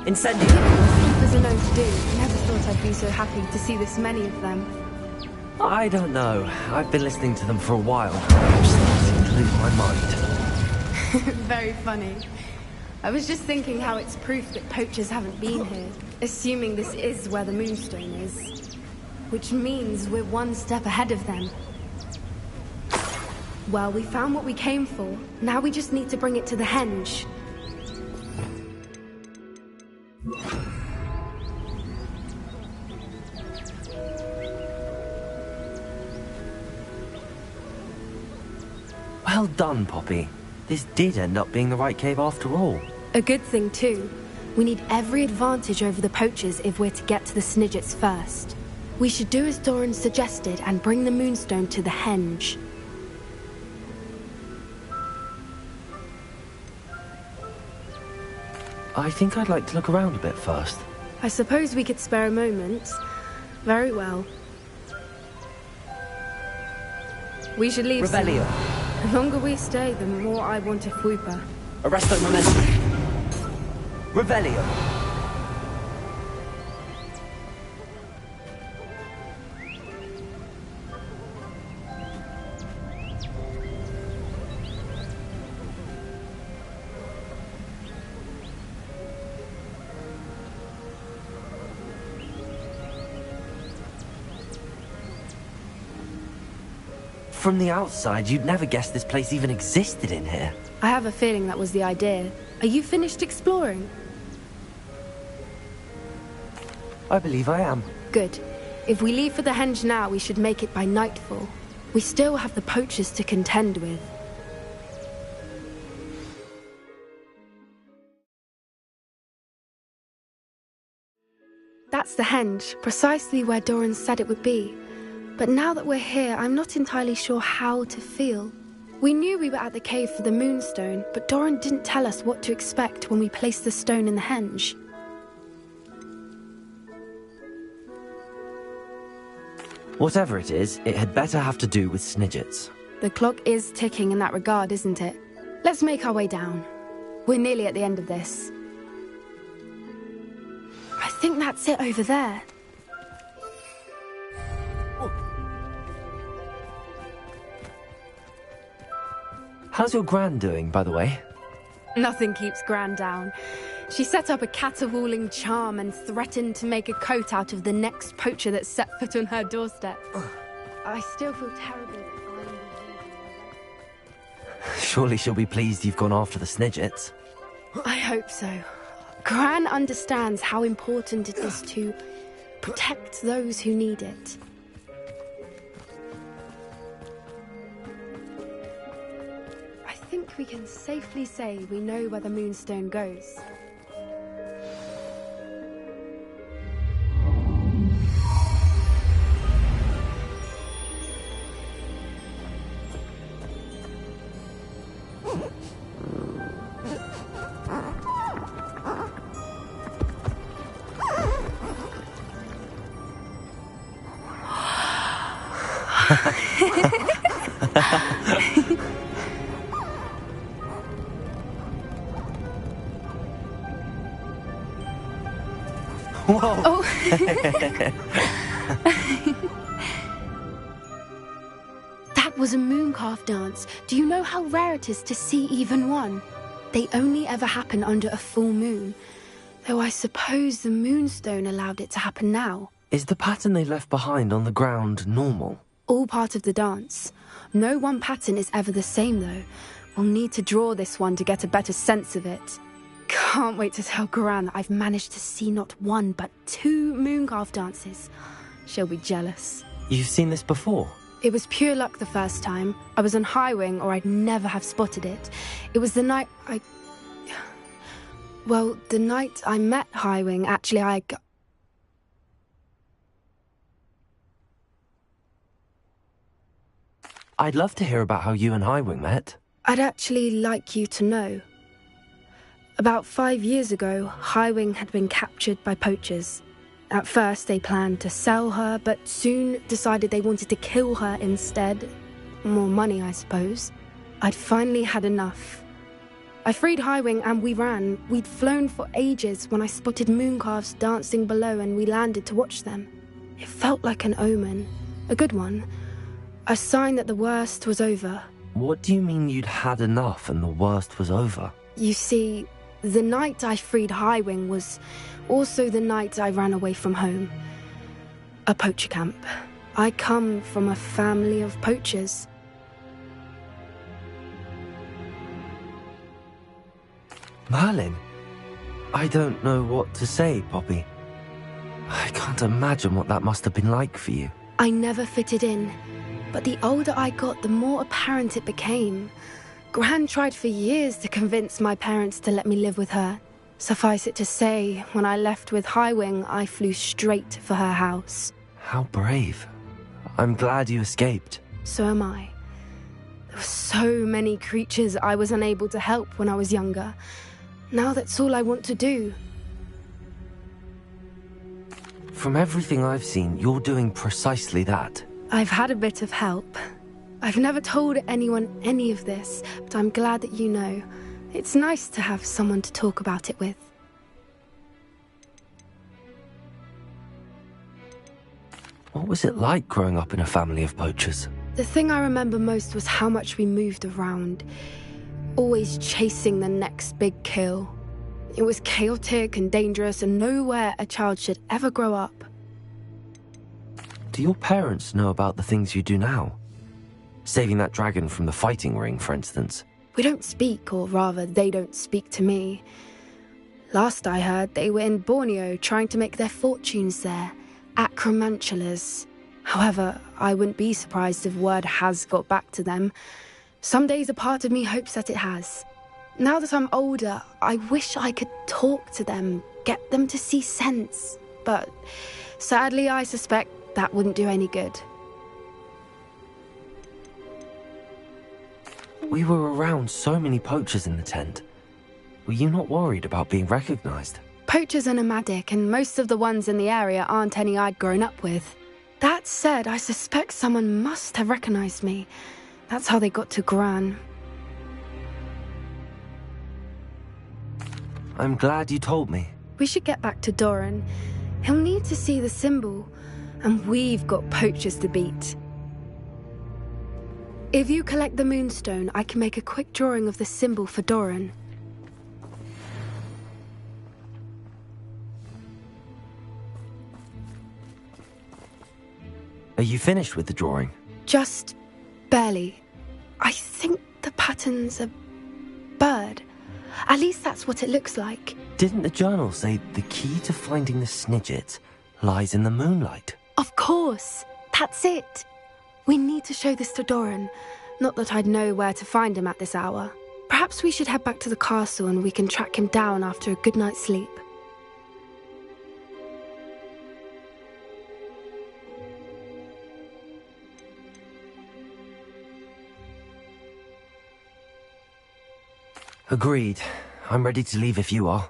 Incendio. As I know to do, never thought I'd be so happy to see this many of them. I don't know. I've been listening to them for a while. I'm starting to lose my mind. Very funny. I was just thinking how it's proof that poachers haven't been here, assuming this is where the Moonstone is. Which means we're one step ahead of them. Well, we found what we came for. Now we just need to bring it to the henge. Well done, Poppy. This did end up being the right cave after all. A good thing, too. We need every advantage over the poachers if we're to get to the Snidgets first. We should do as Doran suggested and bring the Moonstone to the henge. I think I'd like to look around a bit first. I suppose we could spare a moment. Very well. We should leave soon. Revelio. The longer we stay, the more I want a Fwooper. Arresto momentum. Revelio. From the outside, you'd never guess this place even existed in here. I have a feeling that was the idea. Are you finished exploring? I believe I am. Good. If we leave for the henge now, we should make it by nightfall. We still have the poachers to contend with. That's the henge, precisely where Doran said it would be. But now that we're here, I'm not entirely sure how to feel. We knew we were at the cave for the moonstone, but Doran didn't tell us what to expect when we placed the stone in the henge. Whatever it is, it had better have to do with Snidgets. The clock is ticking in that regard, isn't it? Let's make our way down. We're nearly at the end of this. I think that's it over there. How's your gran doing, by the way? Nothing keeps Gran down. She set up a caterwauling charm and threatened to make a coat out of the next poacher that set foot on her doorstep. I still feel terrible that Surely she'll be pleased you've gone after the Snidgets. I hope so. Gran understands how important it is to protect those who need it. I think we can safely say we know where the moonstone goes. Whoa! Oh. That was a mooncalf dance. Do you know how rare it is to see even one? They only ever happen under a full moon. Though I suppose the moonstone allowed it to happen now. Is the pattern they left behind on the ground normal? All part of the dance. No one pattern is ever the same, though. We'll need to draw this one to get a better sense of it. Can't wait to tell Gran that I've managed to see not one, but 2 mooncalf dances. She'll be jealous. You've seen this before? It was pure luck the first time. I was on Highwing, or I'd never have spotted it. It was the night Well, the night I met Highwing, actually, I'd love to hear about how you and Highwing met. I'd actually like you to know. About 5 years ago, Highwing had been captured by poachers. At first, they planned to sell her, but soon decided they wanted to kill her instead. More money, I suppose. I'd finally had enough. I freed Highwing and we ran. We'd flown for ages when I spotted mooncalves dancing below and we landed to watch them. It felt like an omen. A good one. A sign that the worst was over. What do you mean you'd had enough and the worst was over? You see, the night I freed Highwing was also the night I ran away from home. A poacher camp. I come from a family of poachers. Merlin? I don't know what to say, Poppy. I can't imagine what that must have been like for you. I never fitted in, but the older I got, the more apparent it became. Gran tried for years to convince my parents to let me live with her. Suffice it to say, when I left with Highwing, I flew straight for her house. How brave. I'm glad you escaped. So am I. There were so many creatures I was unable to help when I was younger. Now that's all I want to do. From everything I've seen, you're doing precisely that. I've had a bit of help. I've never told anyone any of this, but I'm glad that you know. It's nice to have someone to talk about it with. What was it like growing up in a family of poachers? The thing I remember most was how much we moved around, always chasing the next big kill. It was chaotic and dangerous and nowhere a child should ever grow up. Do your parents know about the things you do now? Saving that dragon from the fighting ring, for instance. We don't speak, or rather, they don't speak to me. Last I heard, they were in Borneo trying to make their fortunes there, acromantulas. However, I wouldn't be surprised if word has got back to them. Some days a part of me hopes that it has. Now that I'm older, I wish I could talk to them, get them to see sense. But sadly, I suspect that wouldn't do any good. We were around so many poachers in the tent. Were you not worried about being recognized? Poachers are nomadic, and most of the ones in the area aren't any I'd grown up with. That said, I suspect someone must have recognized me. That's how they got to Gran. I'm glad you told me. We should get back to Doran. He'll need to see the symbol, and we've got poachers to beat. If you collect the moonstone, I can make a quick drawing of the symbol for Doran. Are you finished with the drawing? Just barely. I think the pattern's a bird. At least that's what it looks like. Didn't the journal say the key to finding the Snidget lies in the moonlight? Of course. That's it. We need to show this to Doran. Not that I'd know where to find him at this hour. Perhaps we should head back to the castle and we can track him down after a good night's sleep. Agreed. I'm ready to leave if you are.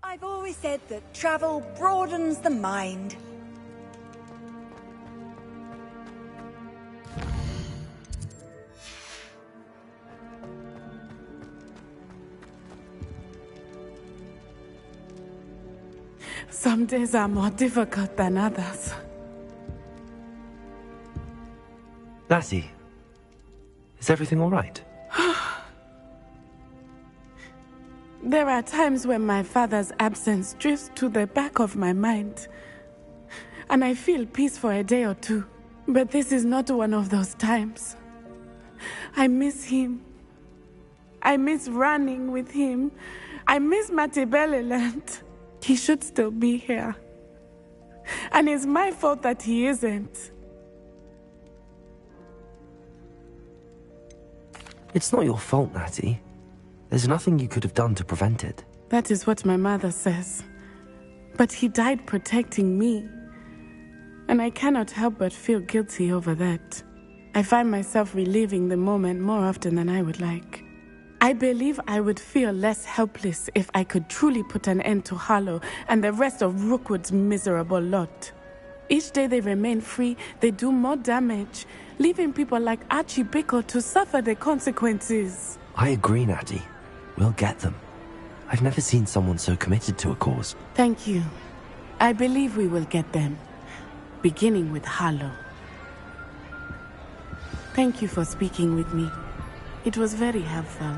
I've always said that travel broadens the mind. Some days are more difficult than others. Lassie, is everything all right? There are times when my father's absence drifts to the back of my mind, and I feel peace for a day or two. But this is not one of those times. I miss him. I miss running with him. I miss Matibeleland. He should still be here. And it's my fault that he isn't. It's not your fault, Natty. There's nothing you could have done to prevent it. That is what my mother says. But he died protecting me. And I cannot help but feel guilty over that. I find myself reliving the moment more often than I would like. I believe I would feel less helpless if I could truly put an end to Harlow and the rest of Rookwood's miserable lot. Each day they remain free, they do more damage, leaving people like Archie Bickle to suffer the consequences. I agree, Natty. We'll get them. I've never seen someone so committed to a cause. Thank you. I believe we will get them, beginning with Harlow. Thank you for speaking with me. It was very helpful.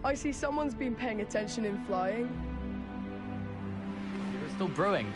I see someone's been paying attention in flying. You're still brewing.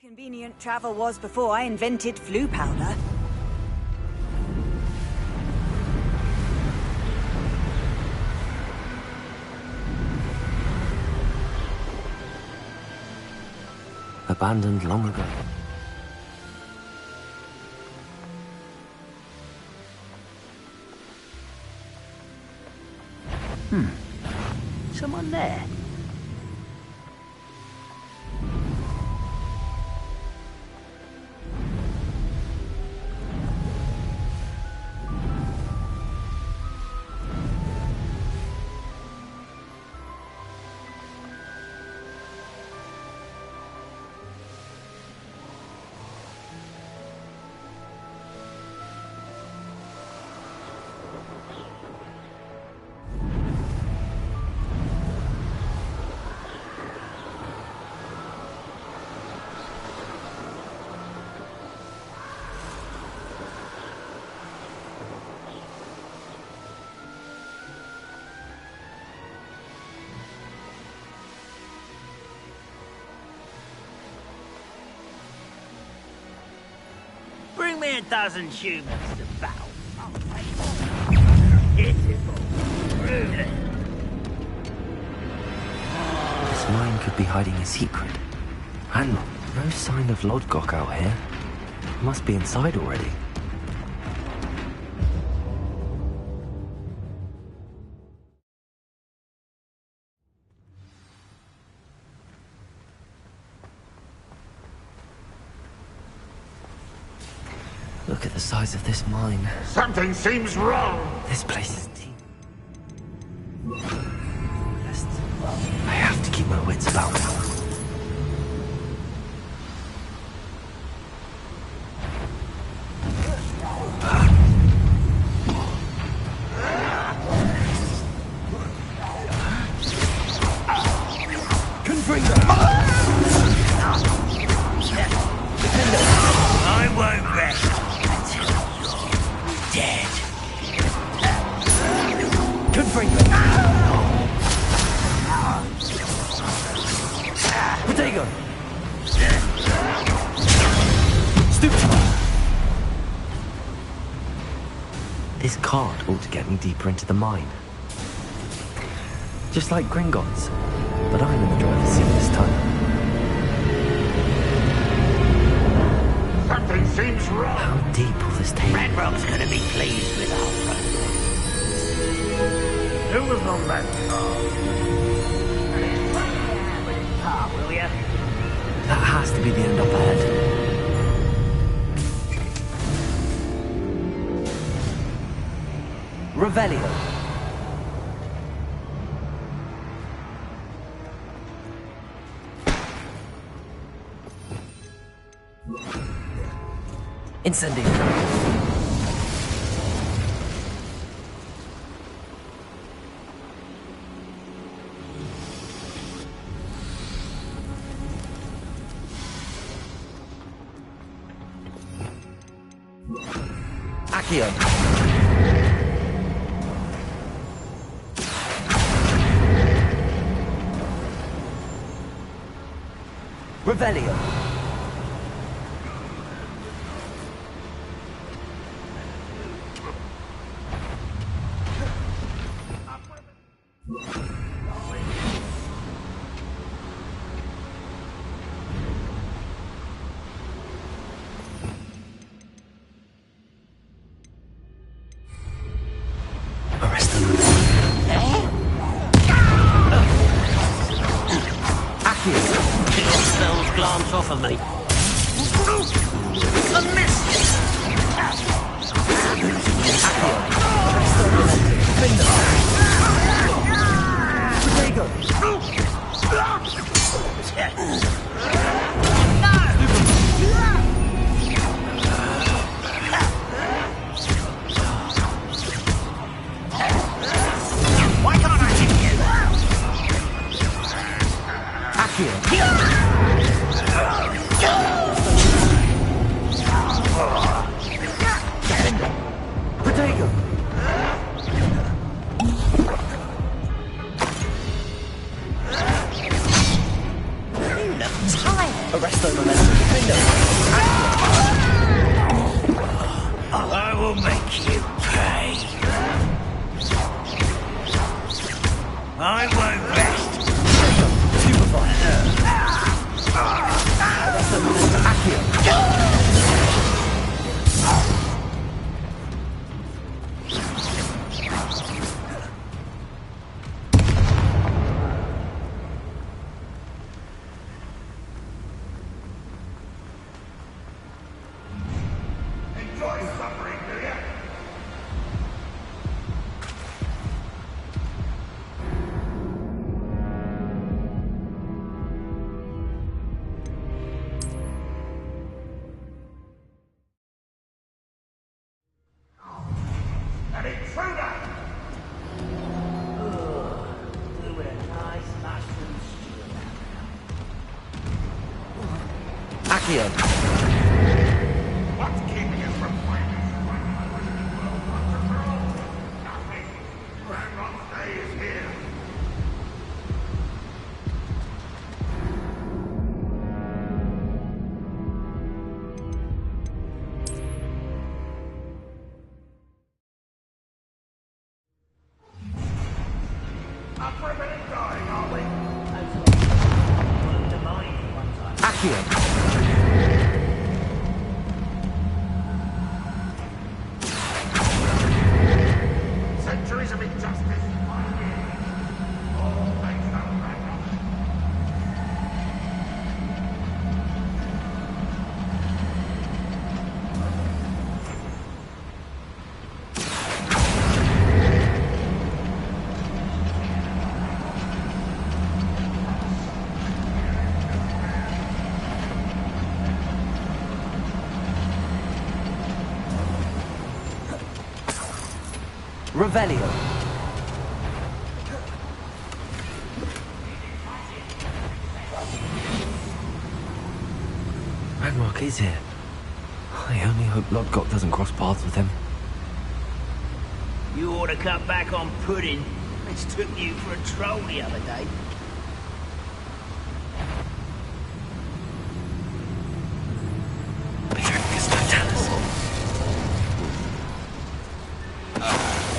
Convenient travel was before I invented flu powder. Abandoned long ago. Someone there? Bring me a dozen humans to battle. This mine could be hiding a secret. And no sign of Lodgok out here. Must be inside already. Look at the size of this mine. Something seems wrong. This place is deep. I have to keep my wits about me. I won't rest until you're dead. Potato! Stupid! This cart ought to get me deeper into the mine. Just like Gringotts, but I'm in the driver's seat this time. Something seems wrong. How deep will this take? Ranrock's gonna be pleased with our progress. Who was on that car? With his car, will ya? That has to be the end up ahead. Revelio. Incendio. Accio. Revelio. Your spells glance off of me. A miss! transfer momentum. I will make you pay. I won't rest. What's keeping us from fighting? Nothing. Ranrock's day is here. Up for a bit of dying, are we? Accio. Centuries of injustice. All thanks to Ranrock. Revelio. Ranrock is here. I only hope Lodgok doesn't cross paths with him. You ought to cut back on pudding. Mistook you for a troll the other day.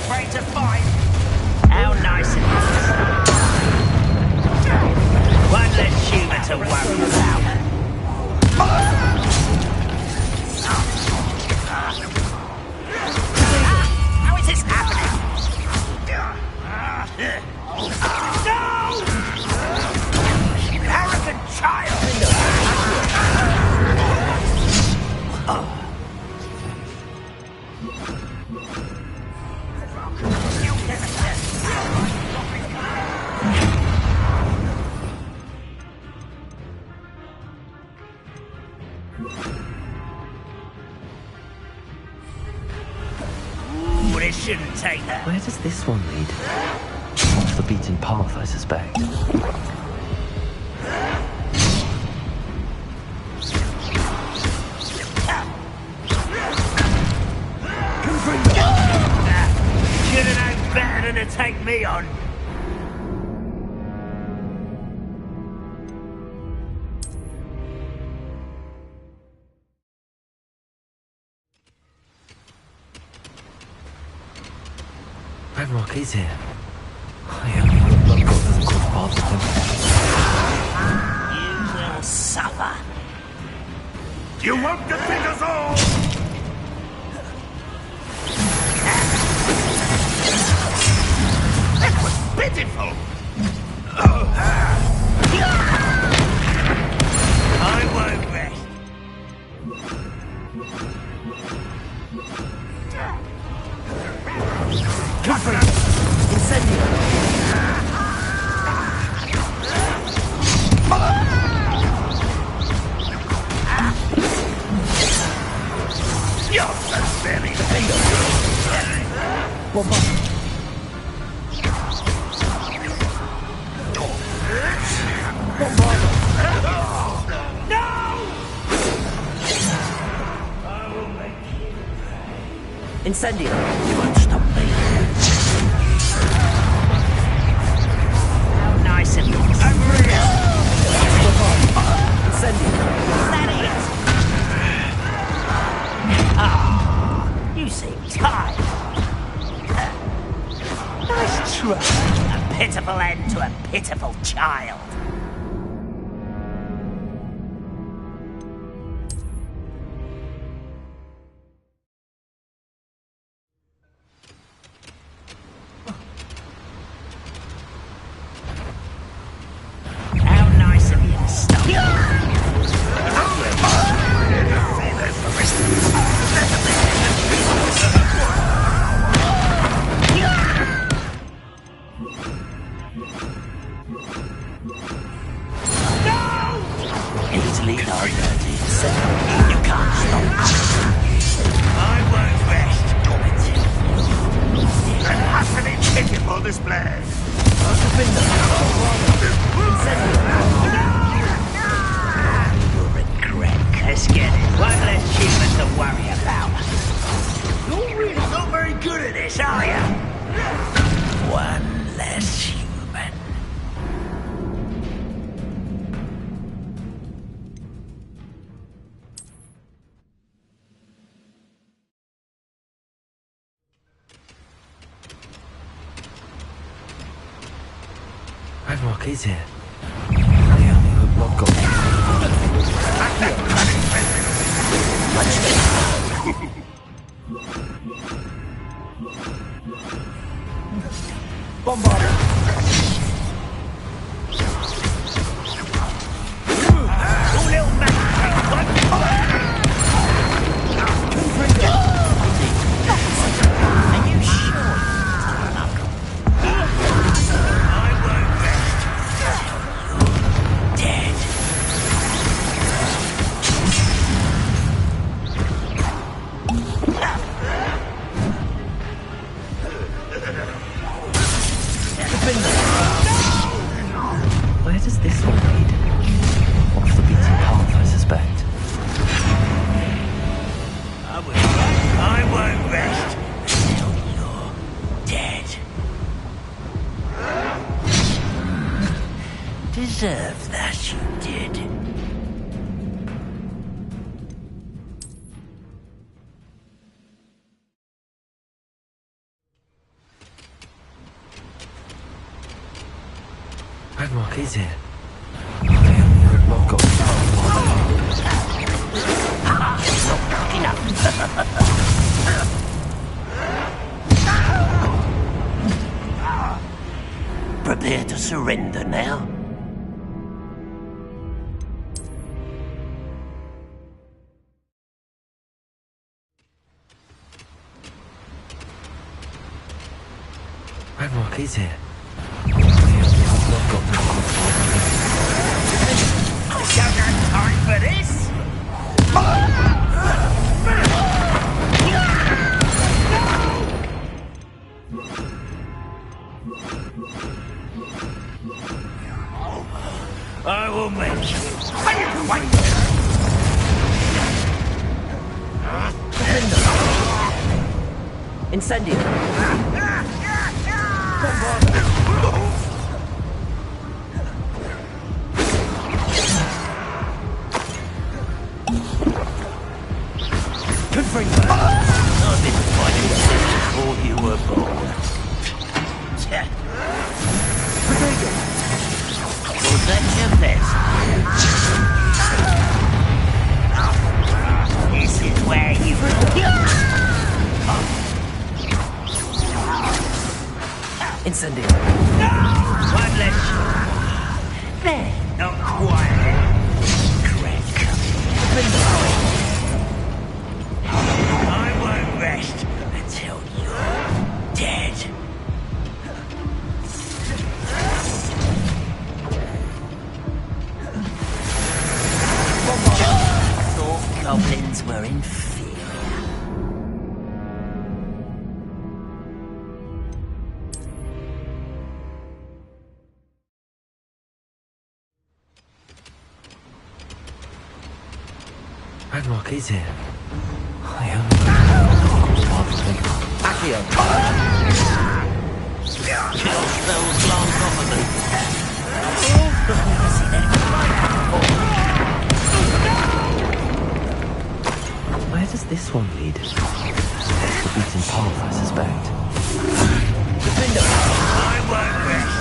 Afraid to fight? How nice it is. One less human to worry about. How is this happening? No! Arrogant child! Ooh, this shouldn't take that. Where does this one lead? Off the beaten path, I suspect. Should have known better than to take me on. Ranrock is here. I only hope Lodgok doesn't cross paths with him. You will suffer. You won't defeat us all! That was pitiful! I won't rest. You're so very Incendio. You won't stop me. How nice of you. Over here. Incendio. Is that it? Ah, you seem tired. Nice try. A pitiful end to a pitiful child. Ranrock is here. I only hope not got Bombarder! Where does this all lead? Off the beaten path, I suspect. I won't rest until you're dead. Deserve that, you did. Ranrock is here. I only hope not got Prepare to surrender now. Ranrock is here. I don't have time for this! I will make you Incendio. I've been fighting since before you were born. Was that your best? This is where you Incendio. One less shot. There, not quite. Crack. I won't rest until you're dead. Thought goblins were inferior. Ranrock is here. I only Accio. Kill spells glance off of me. See that? does this one lead? It's the beaten path, I suspect. I won't rest.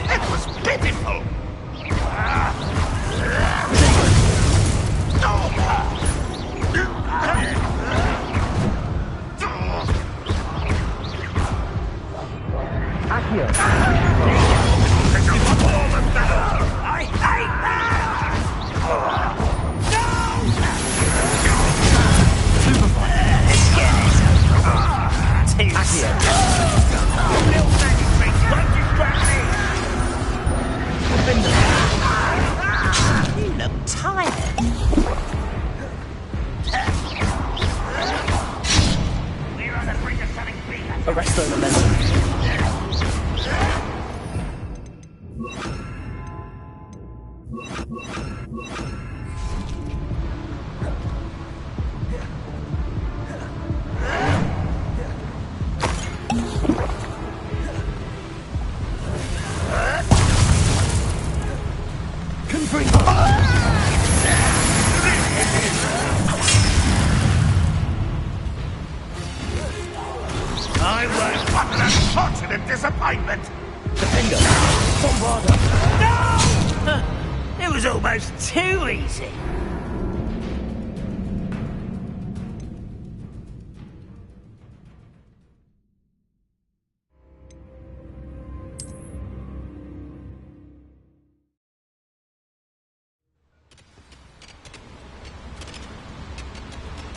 That was pitiful! Accio! I hate that! You look tired. We're on the brink of something bigger. Arresto momentum. I won't. What an unfortunate disappointment! Defender! Bombarder! No! It was almost too easy.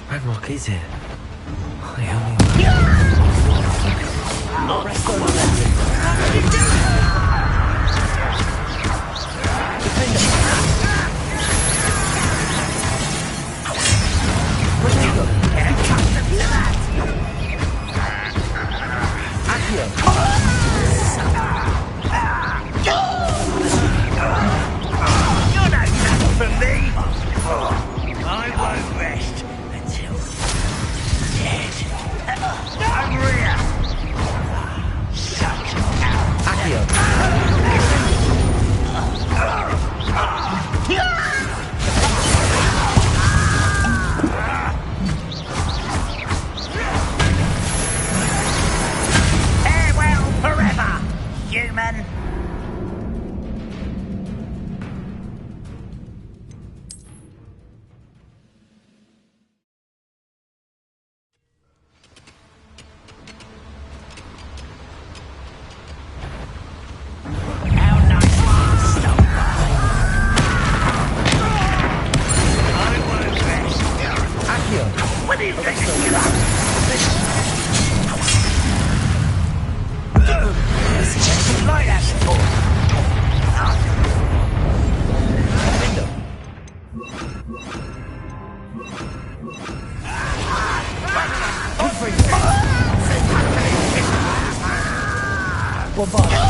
Ranrock is here. I only... Arresto momentum. How did you do You're no match for me. I won't rest until dead. Over here. Such Accio! Farewell forever, human. How nice of you to stop by. I won't rest. Accio! What do you think? Light us for. Bombarder!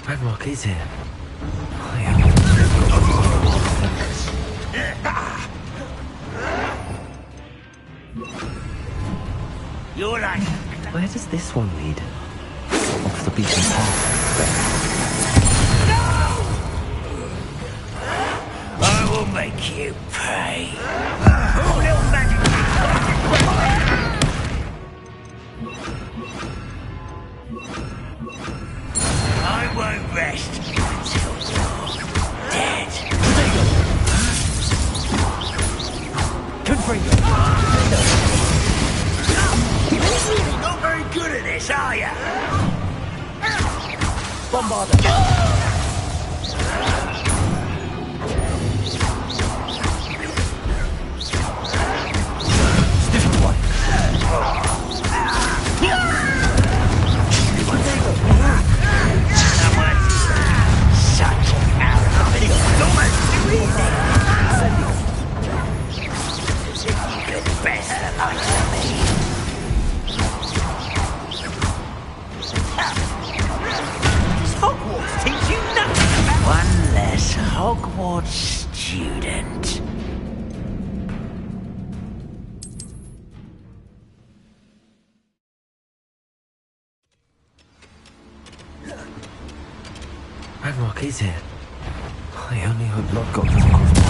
Ranrock is here. I only... You're like... Where does this one lead? Off the beaten path. I will make you pay. Oh, little magic. I won't rest until you're dead. Confringo! Not very good at this, are you? Bombarder! Stiffen one! Such out of it. It's almost too easy. As if you could best the likes of me. Hogwarts student. Ranrock is here. I only hope Lodgok doesn't cause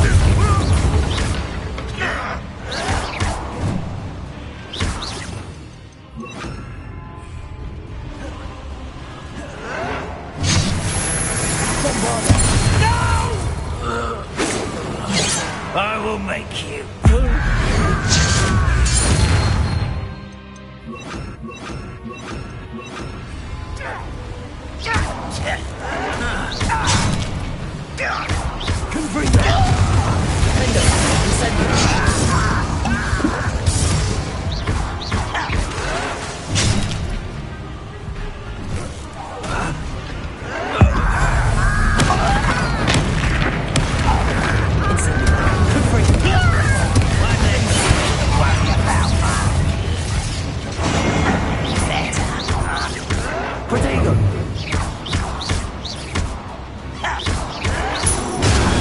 I will make you.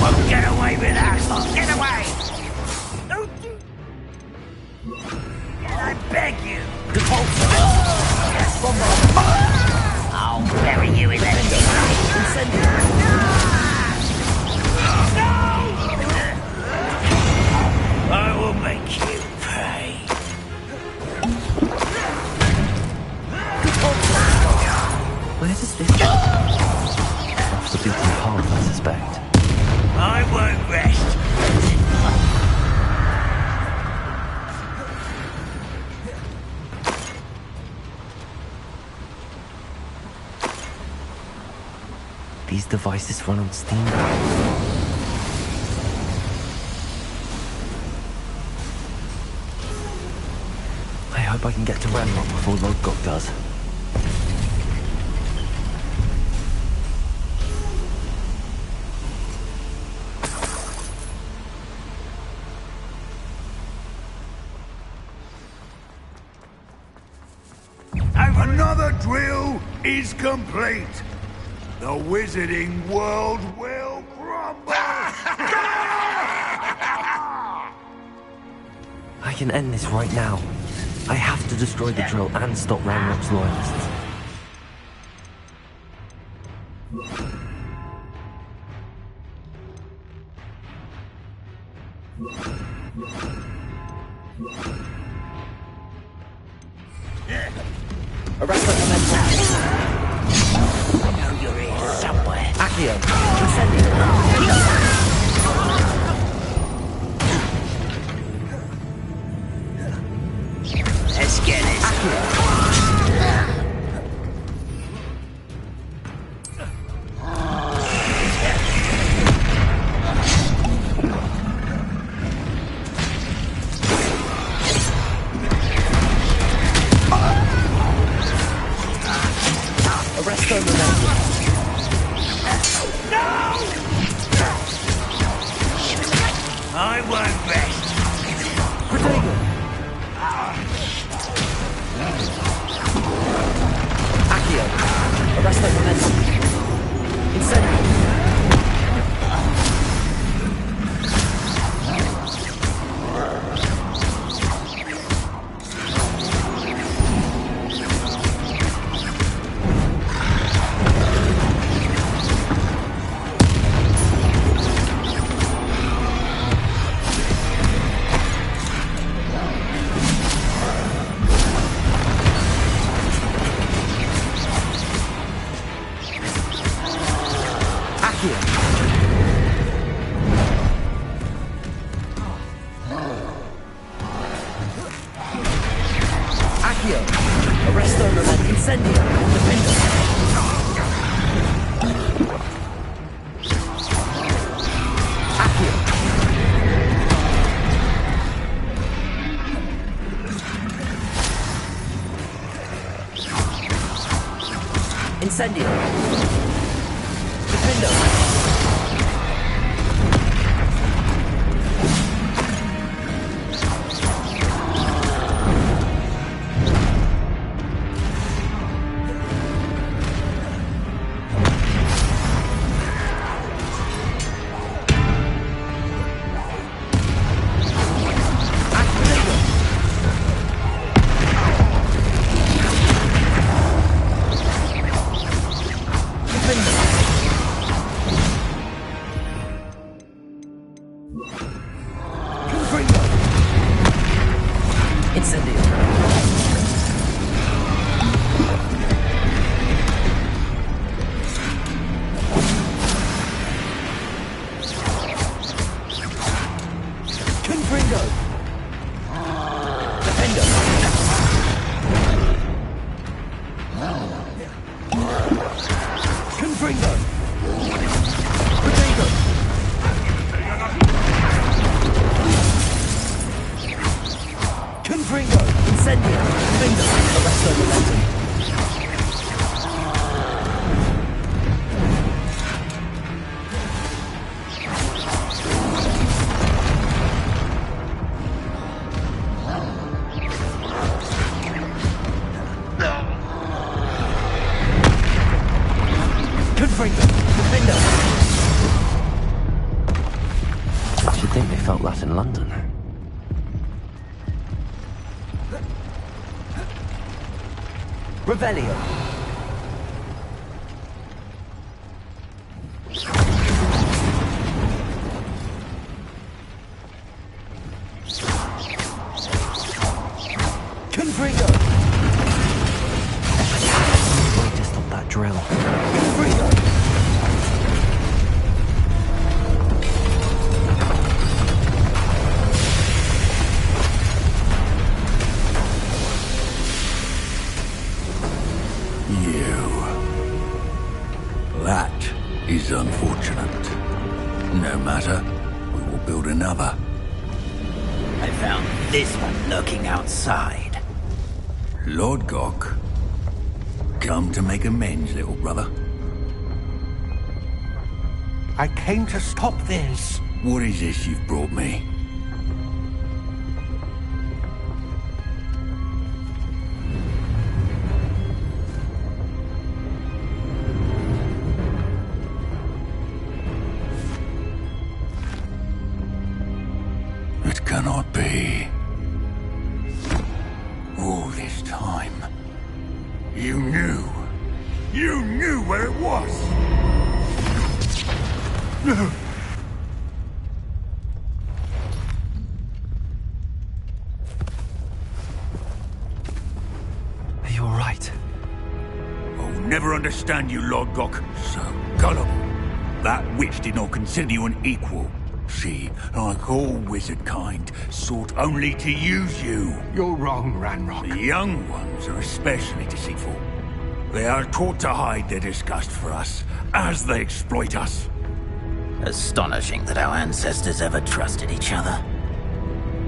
Won't get away with that. Get away! I beg you. I'll bury you in that. I will make you pay. Where does this go? Off the beaten path, I suspect. I won't rest. These devices run on steam. I hope I can get to Ranrock before Lodgok does. Another drill is complete. The wizarding world will crumble. I can end this right now. I have to destroy the drill and stop Ranrock's loyalists. Arrest the momentum. I know you're here somewhere. Accio, Let's get it. Arrest the momentum. I won't rest. Protego. Accio, arrest the momentum. Incendio. Accio, arresto and incendio. Defendo. Accio. Incendio. Defendo. Confringo! Defender! You'd think they felt that in London. Revelio! Confringo! Wait to stop that drill. Confringo! That is unfortunate. No matter, we will build another. I found this one lurking outside. Lord Gok, come to make amends, little brother. I came to stop this. What is this you've brought me? It cannot be. All this time, you knew. You knew where it was. Are you all right? I'll never understand you, Lord Gok. So gullible. That witch did not consider you an equal. She, like all wizard kind, sought only to use you. You're wrong, Ranrock. The young ones are especially deceitful. They are taught to hide their disgust for us, as they exploit us. Astonishing that our ancestors ever trusted each other.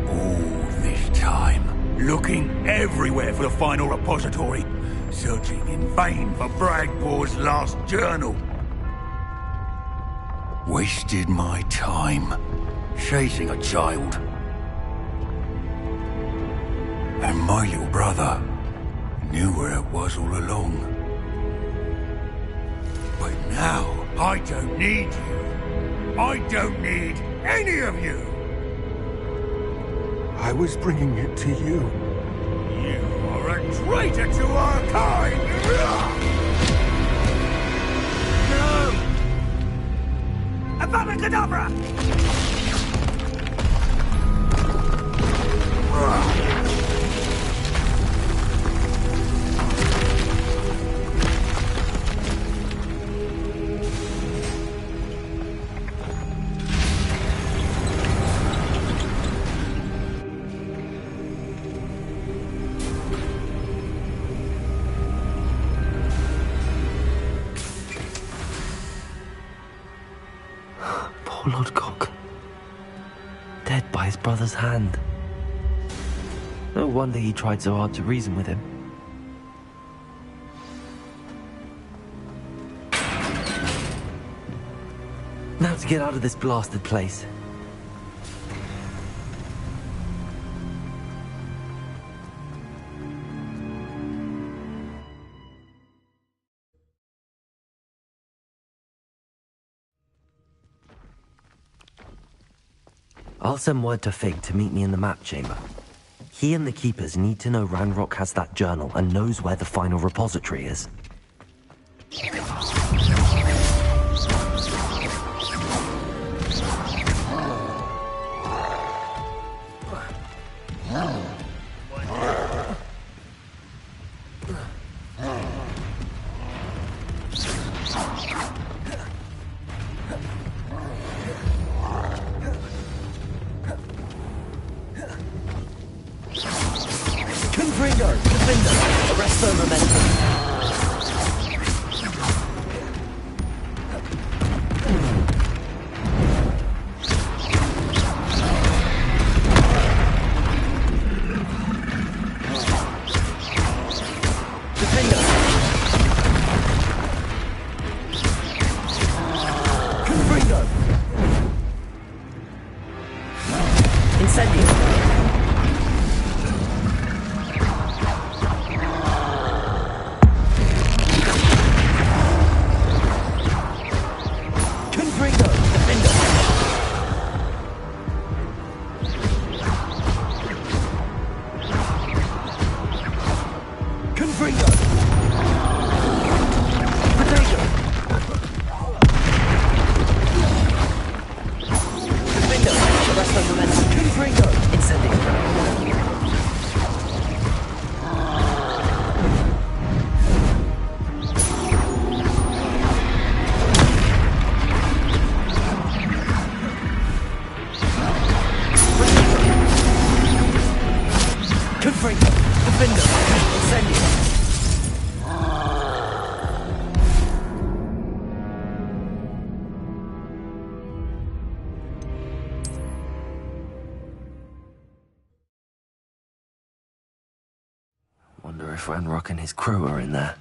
All this time, looking everywhere for the final repository, searching in vain for Bragbor's last journal. Wasted my time, chasing a child. And my little brother knew where it was all along. But now, I don't need you. I don't need any of you. I was bringing it to you. You are a traitor to our kind! No! Avada Kedavra! Poor Lord Gok. Dead by his brother's hand. No wonder he tried so hard to reason with him. Now to get out of this blasted place. I'll send word to Fig to meet me in the map chamber. He and the Keepers need to know Ranrock has that journal and knows where the final repository is. Confringo! Defender! Arrest their momentum! if Ranrock and his crew are in there.